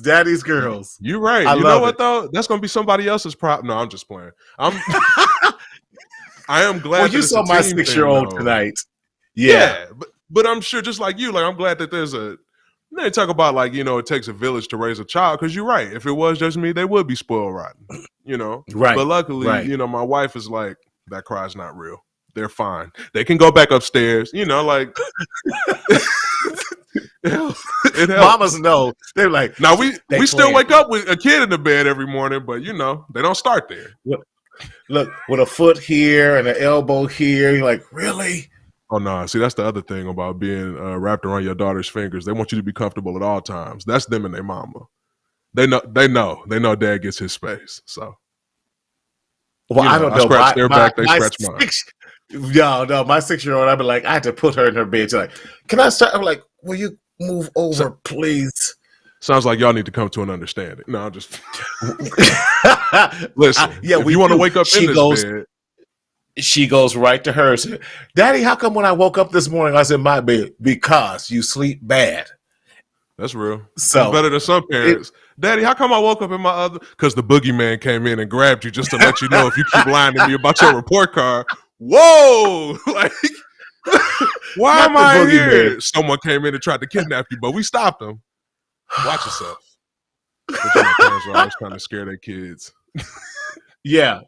You're right. You know what though? That's gonna be somebody else's problem. No, I'm just playing. I am glad. Well, you saw my 6-year-old tonight. Yeah, but I'm sure, just like you, like I'm glad that there's they talk about like, you know, it takes a village to raise a child, because you're right. If it was just me, they would be spoiled rotten, you know. Right. But luckily, you know, my wife is like, that cry's not real. They're fine. They can go back upstairs, you know, like it helps. Mamas know. They're like, now we still wake up with a kid in the bed every morning, but you know, they don't start there. Look, with a foot here and an elbow here. You're like, really? Oh no! See, that's the other thing about being wrapped around your daughter's fingers. They want you to be comfortable at all times. That's them and their mama. They know. Dad gets his space. So, well, I don't I know. scratch their back, they scratch mine. No, my 6-year-old. I'd be like, I had to put her in her bed. She's like, can I start? I'm like, will you move over, please? Sounds like y'all need to come to an understanding. No, I'm just listen. If you want to wake up in this bed. She goes right to her. Said, Daddy, how come when I woke up this morning I was in my bed? Because you sleep bad. That's real. So it's better than some parents. Daddy, how come I woke up in my other? Because the boogeyman came in and grabbed you just to let you know if you keep lying to me about your report card. Whoa! Like, why am I here? Someone came in and tried to kidnap you, but we stopped them. Watch yourself. But parents are always trying to scare their kids. Yeah.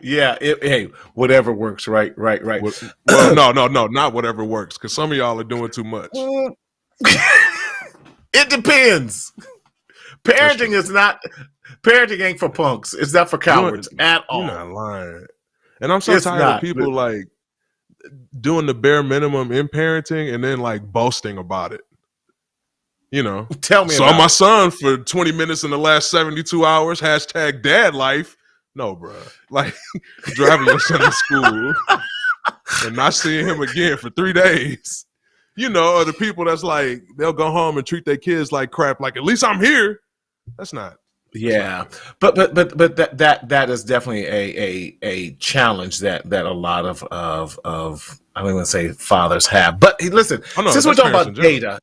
Hey, whatever works, right? Well, no, not whatever works, because some of y'all are doing too much. It depends. Parenting ain't for punks. It's not for cowards at all. You're not lying. And I'm so tired of people like doing the bare minimum in parenting and then like boasting about it. Tell me. Saw my son for 20 minutes in the last 72 hours. #dad life. No, bro. Like driving your son to school and not seeing him again for 3 days. Or the people that's like, they'll go home and treat their kids like crap. Like, at least I'm here. That's not. Yeah. But that is definitely a challenge that a lot of I don't even say fathers have. But listen, since we're talking about data.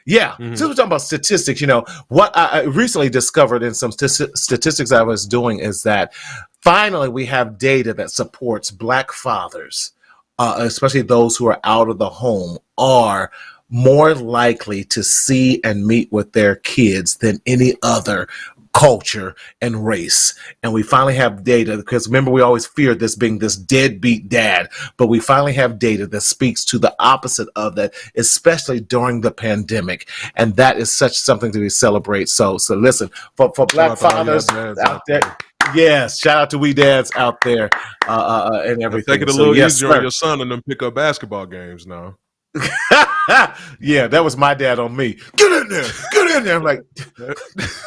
Yeah, since we're talking about statistics, what I recently discovered in some statistics I was doing is that finally we have data that supports Black fathers, especially those who are out of the home, are more likely to see and meet with their kids than any other culture and race. And we finally have data, because remember, we always feared this being this deadbeat dad, but we finally have data that speaks to the opposite of that, especially during the pandemic. And that is such something to celebrate. So listen, for Black fathers out there. Yes, shout out to we dads out there and everything. Take it a little easier on your son and then pick up basketball games now. Yeah, that was my dad on me. Get in there. I'm like,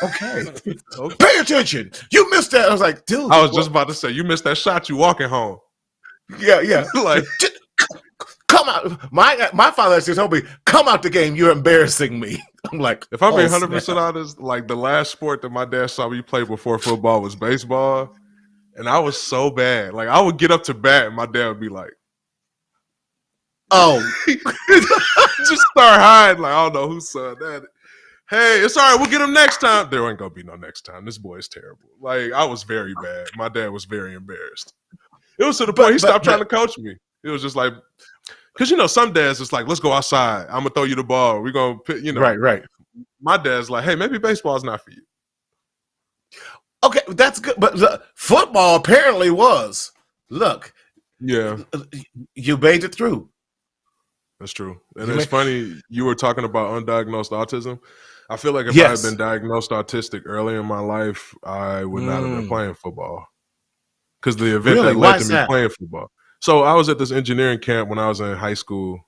okay. Pay attention. You missed that. I was like, dude. I was just about to say, you missed that shot. You walking home. Yeah. Like, come out. My father actually told me, come out the game. You're embarrassing me. I'm like, if I'm being 100% honest, like the last sport that my dad saw me play before football was baseball, and I was so bad. Like I would get up to bat, and my dad would be like, "Oh, just start hiding." Like I don't know whose son that. Hey, it's all right. We'll get him next time. There ain't gonna be no next time. This boy is terrible. Like I was very bad. My dad was very embarrassed. It was to the point he stopped trying to coach me. It was just like, because some dads it's like, let's go outside. I'm gonna throw you the ball. We're gonna, right. My dad's like, hey, maybe baseball's not for you. Okay, that's good. But football apparently was. Look, yeah, you made it through. That's true. And it's funny you were talking about undiagnosed autism. I feel like if I had been diagnosed autistic early in my life, I would not have been playing football. Because the event that led to me playing football. So I was at this engineering camp when I was in high school.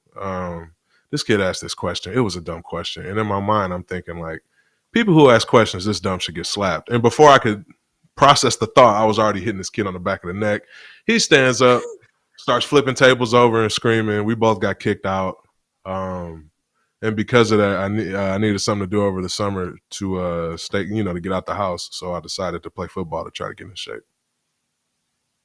This kid asked this question. It was a dumb question. And in my mind, I'm thinking like, people who ask questions this dumb should get slapped. And before I could process the thought, I was already hitting this kid on the back of the neck. He stands up, starts flipping tables over and screaming. We both got kicked out. And because of that, I needed something to do over the summer to stay, to get out the house. So I decided to play football to try to get in shape.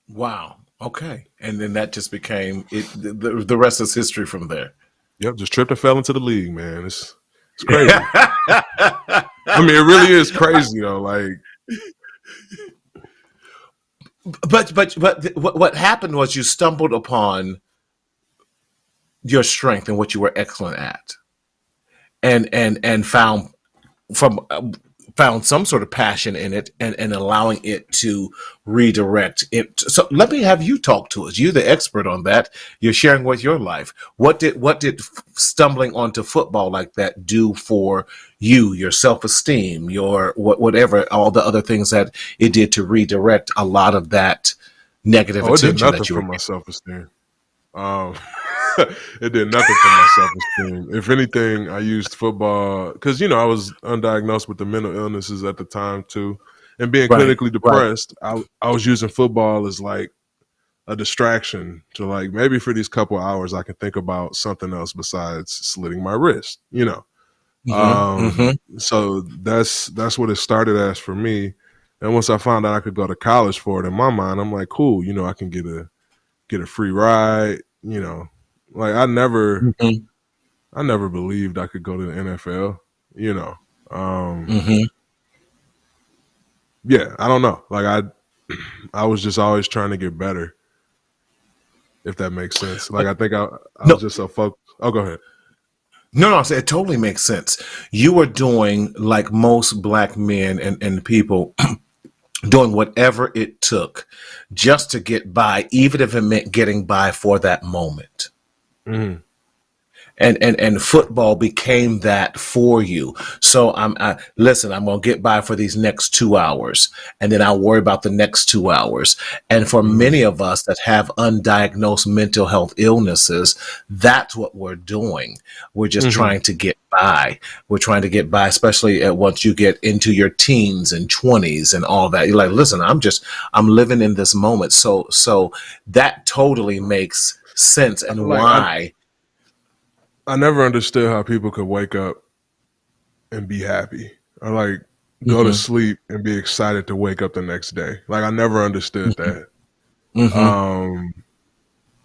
Wow. Okay. And then that just became it. The rest is history from there. Yep. Just tripped and fell into the league, man. It's crazy. I mean, it really is crazy though. Like, but what happened was you stumbled upon your strength and what you were excellent at, and found some sort of passion in it and allowing it to redirect it. So let me have you talk to us. You're the expert on that. You're sharing with your life. What did stumbling onto football like that do for you, your self-esteem, your whatever, all the other things that it did to redirect a lot of that negative Oh, it did attention nothing that you for were my getting? self-esteem. Um, it did nothing for my self-esteem. If anything, I used football because I was undiagnosed with the mental illnesses at the time too, and being Right, clinically right. depressed, I was using football as like a distraction to like maybe for these couple hours I can think about something else besides slitting my wrist. So that's what it started as for me. And once I found out I could go to college for it, in my mind, I'm like, cool. I can get a free ride. Like Mhm, I never believed I could go to the NFL. You know, um, mhm. yeah, I don't know. Like I was just always trying to get better, if that makes sense. Like I think I was No, just so focused. Oh, go ahead. no, no. It totally makes sense. You were doing like most black men and people doing whatever it took just to get by, even if it meant getting by for that moment. Mhm. And football became that for you. So listen, I'm gonna get by for these next 2 hours, and then I'll worry about the next 2 hours. And for Mhm. many of us that have undiagnosed mental health illnesses, that's what we're doing. We're just Mhm. trying to get by. We're trying to get by, especially once you get into your teens and 20s and all that. You're like, listen, I'm living in this moment. So that totally makes sense and Like why. I never understood how people could wake up and be happy, or like go to Mhm. sleep and be excited to wake up the next day. Like I never understood that. Hmm. Um,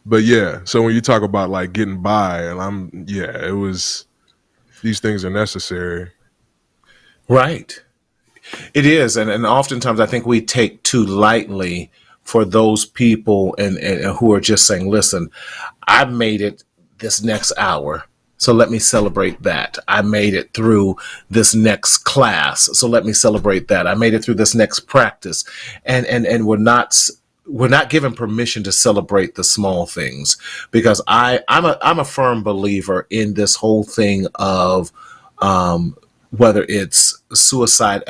but yeah, so when you talk about like getting by, and it was these things are necessary. Right. It is. And oftentimes I think we take too lightly for those people and who are just saying, listen, I made it this next hour. So let me celebrate that. I made it through this next class. So let me celebrate that. I made it through this next practice. And we're not given permission to celebrate the small things because I'm a firm believer in this whole thing of um, whether it's suicide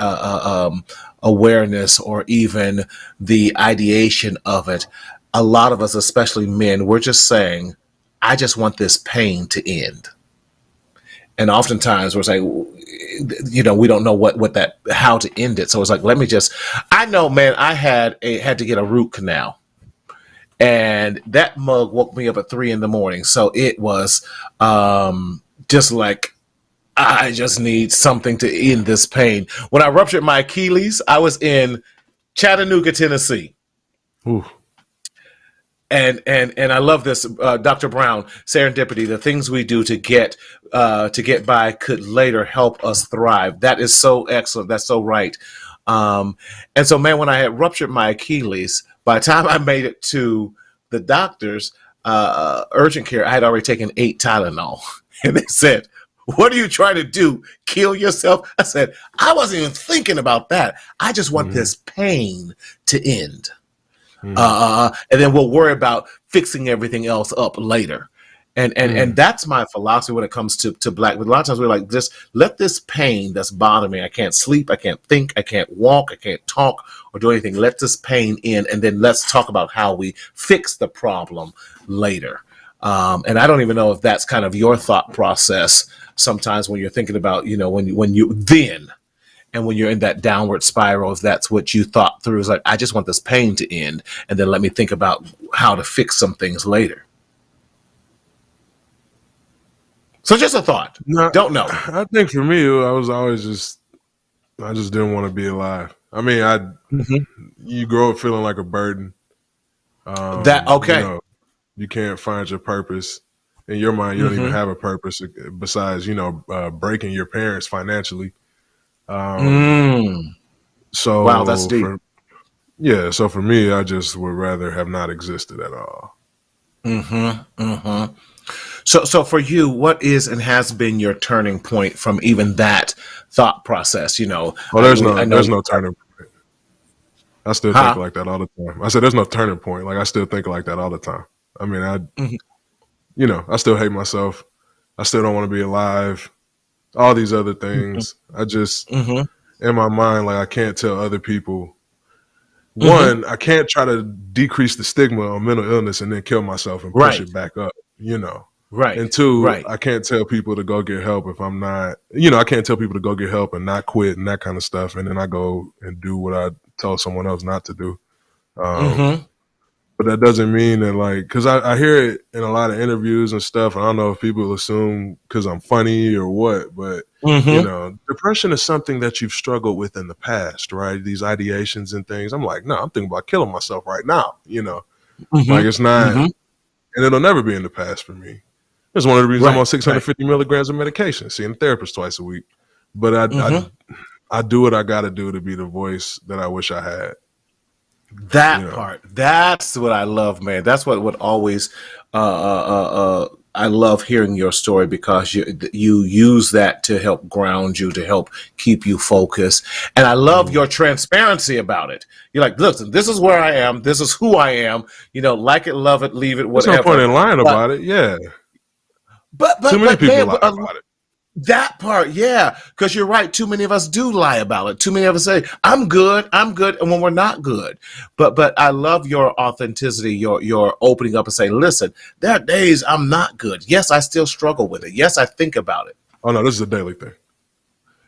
awareness or even the ideation of it. A lot of us, especially men, we're just saying, I just want this pain to end. And oftentimes we're saying, we don't know how to end it. So it's like, let me just, I know, man, I had to get a root canal, and that mug woke me up at 3 a.m. So it was just like, I just need something to end this pain. When I ruptured my Achilles, I was in Chattanooga, Tennessee. Ooh. And I love this, Dr. Brown, serendipity. The things we do to get by could later help us thrive. That is so excellent. That's so right. And so, man, when I had ruptured my Achilles, by the time I made it to the doctors, urgent care, I had already taken 8 Tylenol, and they said, "What are you trying to do? Kill yourself?" I said, "I wasn't even thinking about that. I just want Mhm. this pain to end." Mhm. And then we'll worry about fixing everything else up later. And Mhm. that's my philosophy when it comes to black. But a lot of times we're like, just let this pain that's bothering me. I can't sleep. I can't think. I can't walk. I can't talk or do anything. Let this pain in, and then let's talk about how we fix the problem later. And I don't even know if that's kind of your thought process sometimes when you're thinking about, when you then and when you're in that downward spiral, if that's what you thought through, is like, I just want this pain to end, and then let me think about how to fix some things later. So just a thought. No, Don't know. I think for me, I was always I just didn't want to be alive. I mean, Hmm. you grow up feeling like a burden. That You okay. know, you can't find your purpose. In your mind, you don't even Hmm. have a purpose besides, breaking your parents financially. Um, Mm. Wow, that's so deep. so for me, I just would rather have not existed at all. Hmm. Hmm. So for you, what is and has been your turning point from even that thought process? Oh, I know. there's no turning. I still think Huh? like that all the time. I said there's no turning point. Like I still think like that all the time. I mean, Hmm. I still hate myself. I still don't want to be alive. All these other things. I just Hmm. in my mind, like I can't tell other people one, I can't try to decrease the stigma on mental illness and then kill myself and push it back up, you know. Right. And two, right. I can't tell people to go get help if I'm not, I can't tell people to go get help and not quit and that kind of stuff. And then I go and do what I told someone else not to do. But that doesn't mean that, like, because I hear it in a lot of interviews and stuff. I don't know if people assume because I'm funny or what, but, depression is something that you've struggled with in the past, right? These ideations and things. I'm like, no, I'm thinking about killing myself right now, Like, it's not, and it'll never be in the past for me. That's one of the reasons I'm on 650 milligrams of medication, seeing a therapist twice a week. But I do what I got to do to be the voice that I wish I had. That part, that's what I love, man. That's what always I love hearing your story, because you use that to help ground you, to help keep you focused. And I love your transparency about it. You're like, listen, this is where I am. This is who I am. Like it, love it, leave it, whatever. There's no point in lying about it. Yeah. But too many people lie about it. That part, yeah, because you're right. Too many of us do lie about it. Too many of us say, I'm good, and when we're not good. But I love your authenticity, your opening up and saying, listen, there are days I'm not good. Yes, I still struggle with it. Yes, I think about it. Oh, no, this is a daily thing.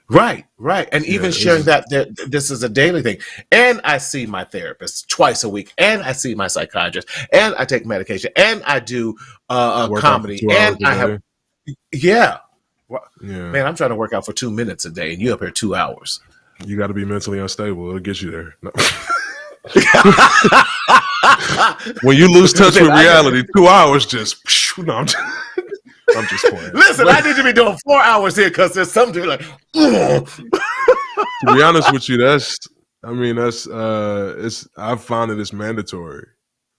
Right. And even sharing that this is a daily thing. And I see my therapist twice a week, and I see my psychiatrist, and I take medication, and I do comedy, and I have, man, I'm trying to work out for 2 minutes a day, and you up here 2 hours. You got to be mentally unstable. It'll get you there. No. When you lose touch with reality, 2 hours just. No, I'm just playing. Listen, I need to be doing 4 hours here, because there's something like. To be honest with you, I've found it as mandatory.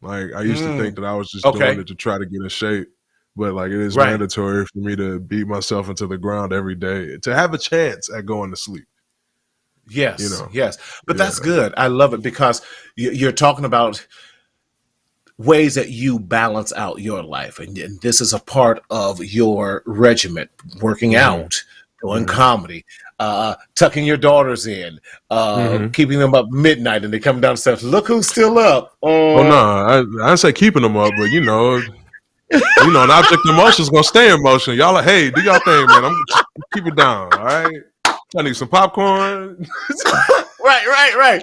Like, I used to think that I was just doing it to try to get in shape. But, like, it is mandatory for me to beat myself into the ground every day to have a chance at going to sleep. Yes, yes. But that's good. I love it, because you're talking about ways that you balance out your life. And this is a part of your regiment, working out, doing comedy, tucking your daughters in, keeping them up midnight, and they come downstairs. Look who's still up. Oh, no. I didn't say keeping them up, but, an object of motion is gonna stay in motion. Y'all like, hey, do y'all thing, man. I'm keep it down, all right? I need some popcorn. Right.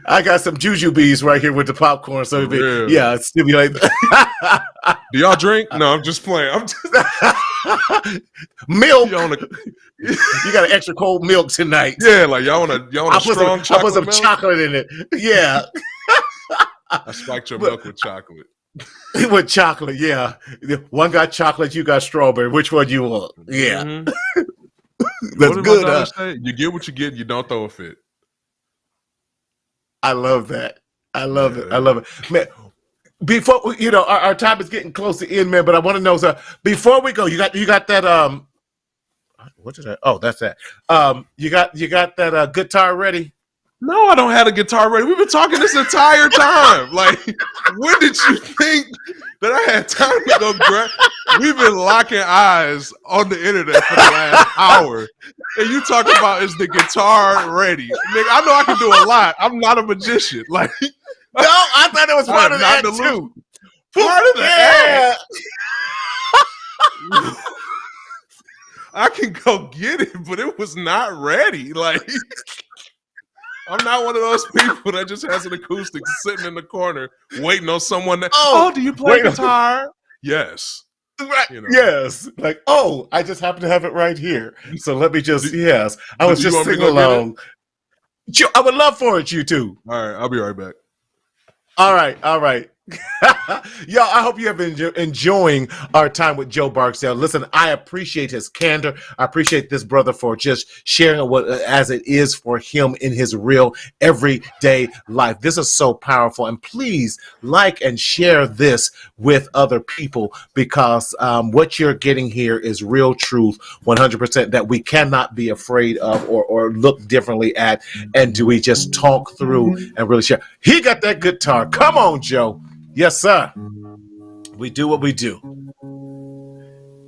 I got some jujubes right here with the popcorn, so stimulate. Do y'all drink? No, I'm just playing. Milk. You got an extra cold milk tonight. Yeah, like y'all want a strong chocolate. I put some chocolate in it. Yeah. I spiked your milk with chocolate. With chocolate, yeah. One got chocolate, you got strawberry. Which one you want? Yeah. That's good. You get what you get, you don't throw a fit. I love that. I love it. Man, before our time is getting close to end, man, but I want to know, so before we go, you got that what is that? Oh, that's that. You got that guitar ready? No, I don't have a guitar ready. We've been talking this entire time. Like, when did you think that I had time to go grab? We've been locking eyes on the internet for the last hour. And you talk about, is the guitar ready? Nigga, I know I can do a lot. I'm not a magician. Like, no, I thought it was part of the act too. Part of the act. I can go get it, but it was not ready. Like, I'm not one of those people that just has an acoustic sitting in the corner waiting on someone that, do you play guitar? Yes. Right. Yes. Like, I just happen to have it right here. So let me just, I was just singing along. I would love for it, you too. All right. I'll be right back. All right. Y'all, I hope you have been enjoying our time with Joe Barksdale. Listen, I appreciate his candor. I appreciate this brother for just sharing what as it is for him in his real everyday life. This is so powerful, and please like and share this with other people, because what you're getting here is real truth, 100%, that we cannot be afraid of or look differently at. And do we just talk through and really share? He got that guitar. Come on, Joe. Yes, sir. We do what we do.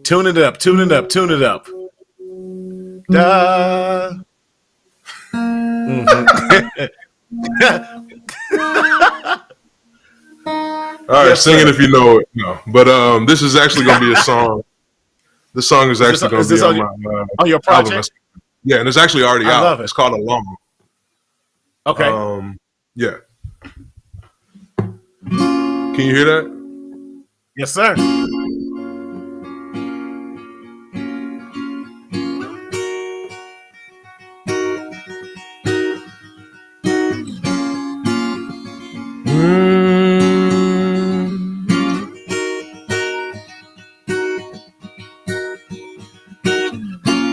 Tune it up. Da. All right, sing it if you know it. No, but this is actually going to be a song. The song is actually going to be on your project. Yeah, and it's actually already out. Love it. It's called Alone. Okay. Yeah. Can you hear that? Yes, sir.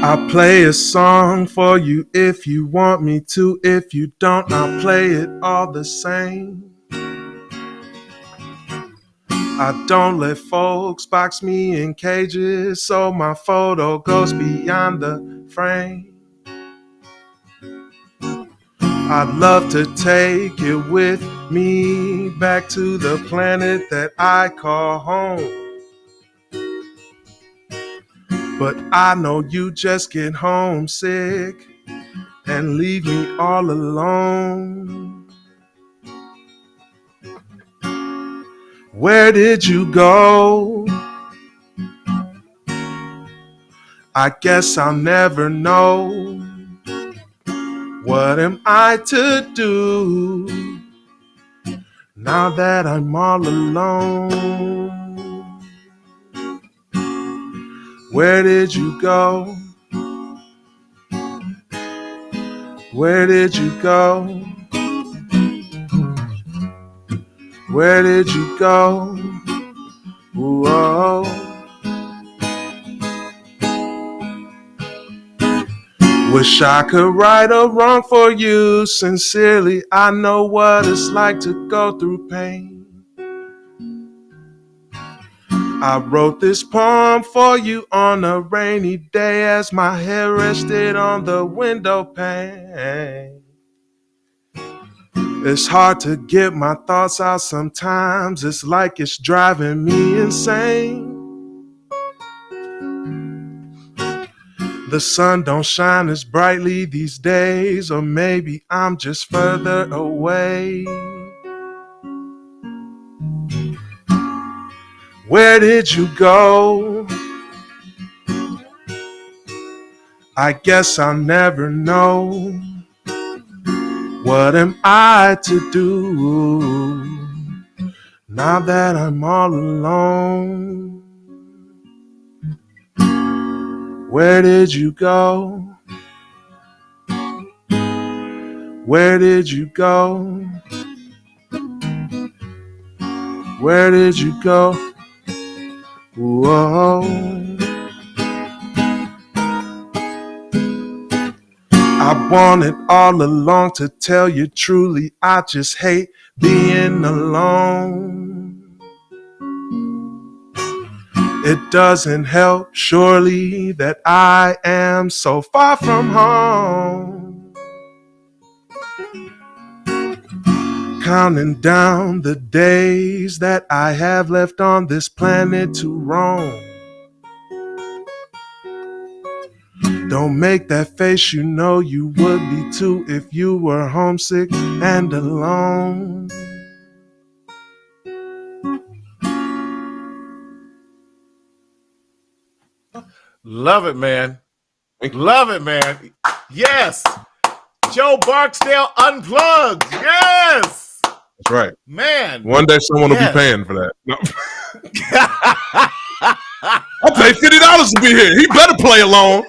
I'll play a song for you if you want me to. If you don't, I'll play it all the same. I don't let folks box me in cages, so my photo goes beyond the frame. I'd love to take you with me back to the planet that I call home. But I know you just get homesick and leave me all alone. Where did you go? I guess I'll never know. What am I to do now that I'm all alone? Where did you go? Where did you go? Where did you go? Whoa. Wish I could right or wrong for you. Sincerely, I know what it's like to go through pain. I wrote this poem for you on a rainy day as my hair rested on the window pane. It's hard to get my thoughts out sometimes. It's like it's driving me insane. The sun don't shine as brightly these days, or maybe I'm just further away. Where did you go? I guess I'll never know. What am I to do now that I'm all alone? Where did you go? Where did you go? Where did you go? Whoa. I wanted all along to tell you truly, I just hate being alone. It doesn't help, surely, that I am so far from home. Counting down the days that I have left on this planet to roam. Don't make that face, you know you would be too if you were homesick and alone. Love it, man. Love it, man. Yes. Joe Barksdale Unplugged. Yes. That's right. Man. One day someone will be paying for that. No. I'll pay $50 to be here. He better play along.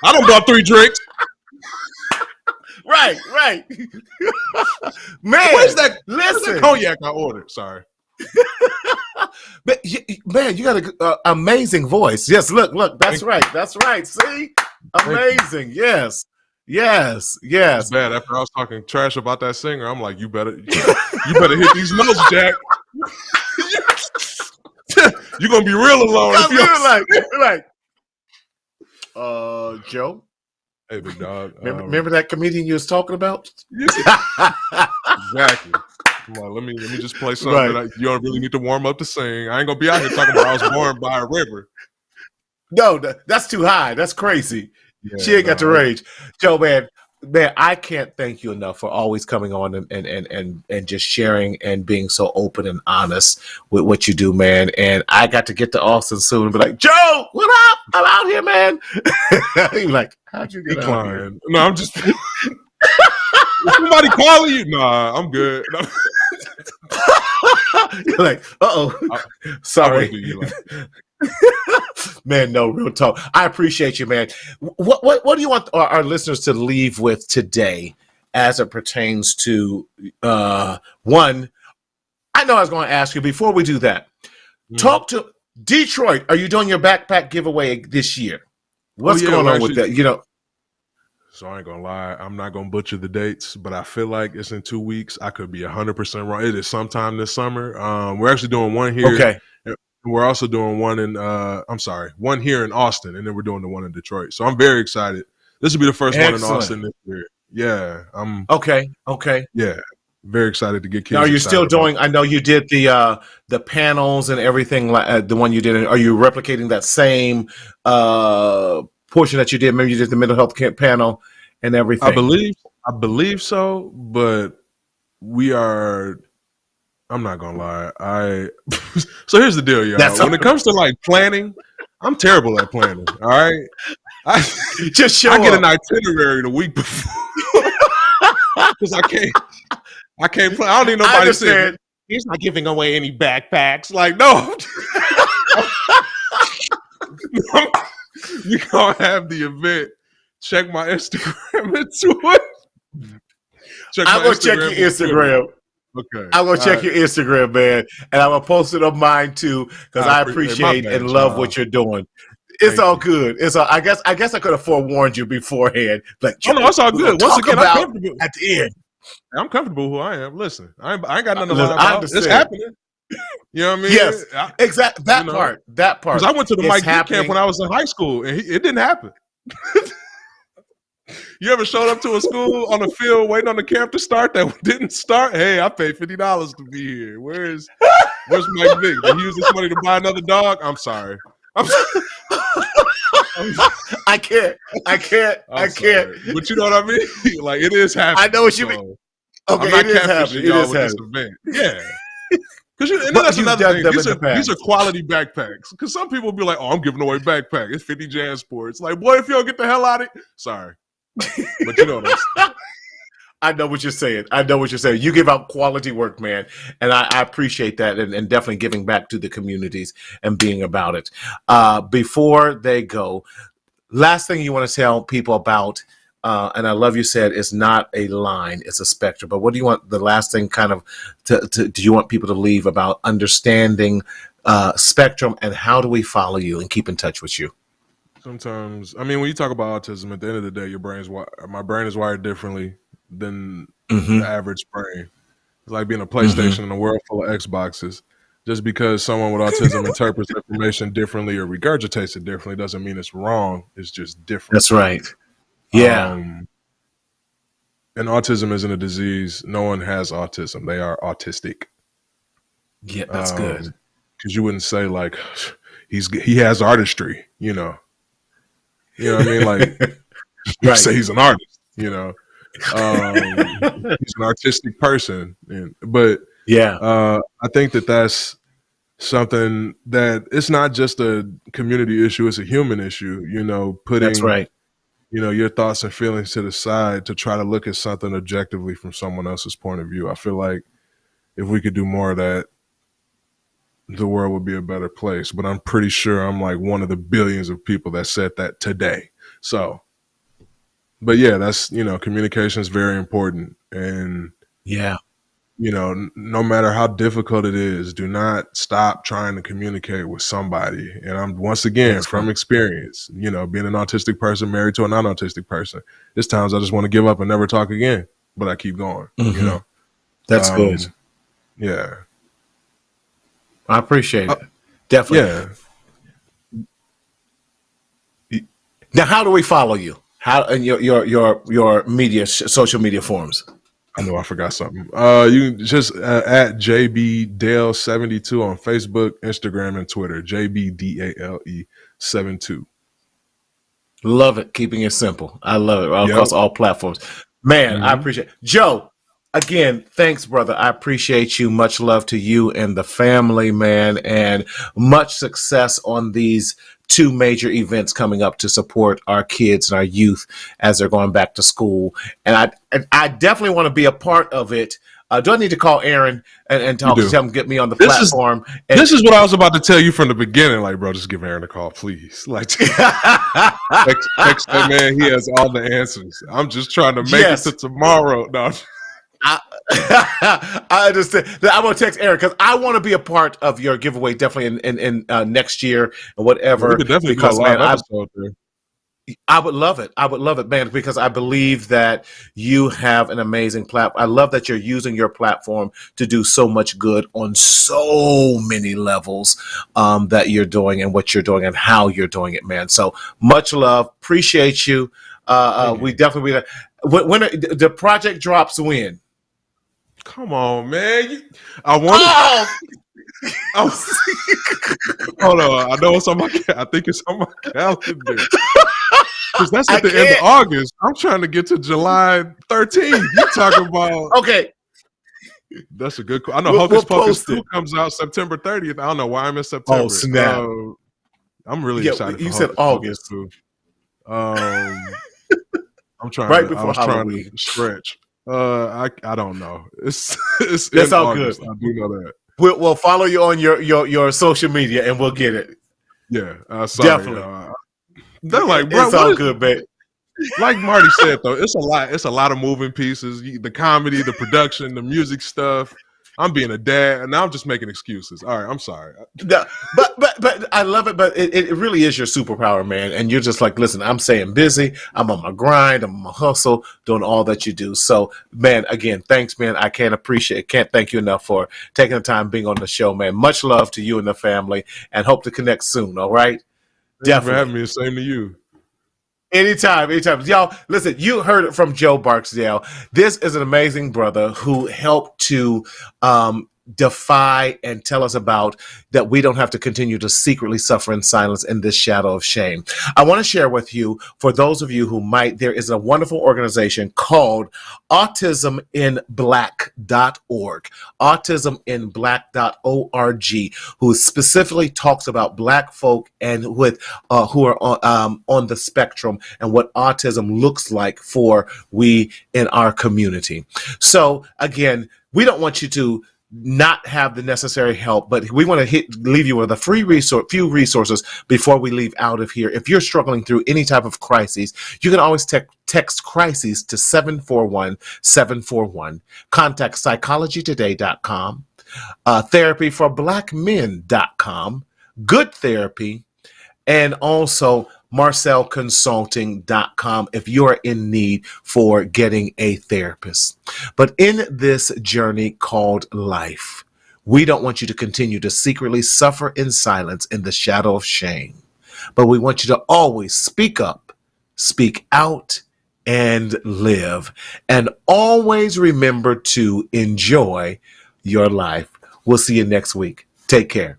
I done bought 3 drinks. Right. Man. Where's that? Listen. Where's that cognac I ordered? Sorry. But man, you got an amazing voice. Yes, look. That's right. See? Amazing. Yes. It's bad. After I was talking trash about that singer, I'm like, you better hit these notes, Jack. You're gonna be real alone. Like, Joe. Hey, big dog. Remember that comedian you was talking about? Exactly. Come on, let me just play something that you don't really need to warm up to sing. I ain't gonna be out here talking about I was born by a river. No, that's too high. That's crazy. Yeah, she ain't got the range. Joe, man, man, I can't thank you enough for always coming on and just sharing and being so open and honest with what you do, man. And I got to get to Austin soon and be like, Joe, what up? I'm out here, man. You're like, how'd you get out here? No, I'm just somebody calling you. Nah, I'm good. You're like, sorry. Man, no, real talk. I appreciate you, man. What do you want our listeners to leave with today as it pertains to one? I know I was going to ask you before we do that. Talk to Detroit. Are you doing your backpack giveaway this year? What's going on with that? You know. So I ain't gonna lie, I'm not gonna butcher the dates, but I feel like it's in 2 weeks. I could be 100% wrong. It is sometime this summer. We're actually doing one here. Okay. We're also doing one in one here in Austin, and then we're doing the one in Detroit. So I'm very excited. This will be the first one in Austin this year. Yeah. Okay. Yeah. Very excited to get kids. Now, are you still doing? I know you did the panels and everything. Like the one you did. Are you replicating that same portion that you did? Maybe you did the mental health panel and everything. I believe so, but we are. I'm not gonna lie. So here's the deal, y'all. When it comes to like planning, I'm terrible at planning. All right, I get an itinerary the week before because I can't plan. I don't need nobody to say he's not giving away any backpacks. Like, no, you gonna have the event. Check my Instagram into it. I'm gonna check your Instagram. Okay. I'm gonna check your Instagram, man, and I'm gonna post it on mine too because I appreciate and love what you're doing. It's all good. It's all. I guess I could have forewarned you beforehand. Like, oh no, it's all good. Once again, I'm comfortable at the end. I'm comfortable who I am. Listen, I ain't got nothing to lie about. It's happening. You know what I mean? Yes, exactly. That part. Because I went to the Mike D camp when I was in high school, and it didn't happen. You ever showed up to a school on the field waiting on the camp to start that didn't start? Hey, I paid $50 to be here. Where's Mike Vick? Did he use this money to buy another dog? I'm sorry. I can't. But you know what I mean? Like, it is happening. I know what you mean. Okay, I'm not catfishing y'all with this event. Yeah. Because that's another thing. These are quality backpacks. Because some people be like, oh, I'm giving away backpack. It's 50 Jan Sports. Like, boy, if you don't get the hell out of it, sorry. But you know what I know what you're saying. You give out quality work, man. And I appreciate that and definitely giving back to the communities and being about it. Before they go, last thing you want to tell people about, and I love you said it's not a line, it's a spectrum. But what do you want the last thing kind of do you want people to leave about understanding spectrum and how do we follow you and keep in touch with you? Sometimes, I mean, when you talk about autism, at the end of the day, my brain is wired differently than the average brain. It's like being a PlayStation in a world full of Xboxes. Just because someone with autism interprets information differently or regurgitates it differently doesn't mean it's wrong. It's just different. That's right. Yeah. And autism isn't a disease. No one has autism. They are autistic. Yeah, that's good. Because you wouldn't say like he has artistry, you know. You know what I mean? Like, right. Say he's an artist, you know. He's an artistic person. But I think that's something that it's not just a community issue, it's a human issue, you know, putting that's right. You know, your thoughts and feelings to the side to try to look at something objectively from someone else's point of view. I feel like if we could do more of that, the world would be a better place. But I'm pretty sure I'm like one of the billions of people that said that today. So, but yeah, that's, you know, communication is very important. And yeah, you know, no matter how difficult it is, do not stop trying to communicate with somebody. And I'm once again from experience, you know, being an autistic person married to a non-autistic person, there's times I just want to give up and never talk again, but I keep going. You know, that's good. Yeah. I appreciate it. Definitely. Yeah. Now, how do we follow you? How in your media, social media forums? I know I forgot something. You can just at JBDale72 on Facebook, Instagram, and Twitter. JBDALE72. Love it. Keeping it simple. I love it Yep. across all platforms. Man, I appreciate it. Joe, again, thanks, brother. I appreciate you. Much love to you and the family, man, and much success on these two major events coming up to support our kids and our youth as they're going back to school. And I definitely want to be a part of it. Do I need to call Aaron and tell him get me on the platform? This is what I was about to tell you from the beginning. Like, bro, just give Aaron a call, please. Like, text that man. He has all the answers. I'm just trying to make it to tomorrow. No. I understand. I'm going to text Aaron because I want to be a part of your giveaway definitely in next year and whatever. We could definitely do a live episode there. I would love it. I would love it, man, because I believe that you have an amazing platform. I love that you're using your platform to do so much good on so many levels that you're doing and what you're doing and how you're doing it, man. So much love. Appreciate you. We definitely when the project drops when? Come on, man. I want hold on. I know it's on my I think it's on my calendar. Because that's at the end of August. I'm trying to get to July 13th. You talking about okay. That's a good I know Hocus Pocus 2 comes out September 30th. I don't know why I'm in September. Oh, snap. I'm really excited for you said August. Too. I'm trying right before Halloween. Trying to stretch. I don't know. It's that's all August. Good. I do know that. We'll follow you on your social media and we'll get it. Yeah, sorry. Definitely. They're like, bro, it's all good, man. Like Marty said, though, it's a lot. It's a lot of moving pieces. The comedy, the production, the music stuff. I'm being a dad, and now I'm just making excuses. All right, I'm sorry. No, but I love it. But it really is your superpower, man. And you're just like, listen, I'm staying busy. I'm on my grind. I'm on my hustle, doing all that you do. So, man, again, thanks, man. I can't thank you enough for taking the time being on the show, man. Much love to you and the family, and hope to connect soon. All right. Thanks for having me. Same to you. Anytime. Y'all, listen, you heard it from Joe Barksdale. This is an amazing brother who helped to defy and tell us about that we don't have to continue to secretly suffer in silence in this shadow of shame. I want to share with you, for those of you who might, there is a wonderful organization called autisminblack.org, autisminblack.org, who specifically talks about Black folk and with who are on the spectrum and what autism looks like for we in our community. So again, we don't want you to not have the necessary help, but we want to leave you with a few resources before we leave out of here. If you're struggling through any type of crises, you can always text crises to 741-741. Contact psychologytoday.com, therapyforblackmen.com, Good Therapy, and also marcelconsulting.com if you're in need for getting a therapist. But in this journey called life, we don't want you to continue to secretly suffer in silence in the shadow of shame, but we want you to always speak up, speak out, and live. And always remember to enjoy your life. We'll see you next week. Take care.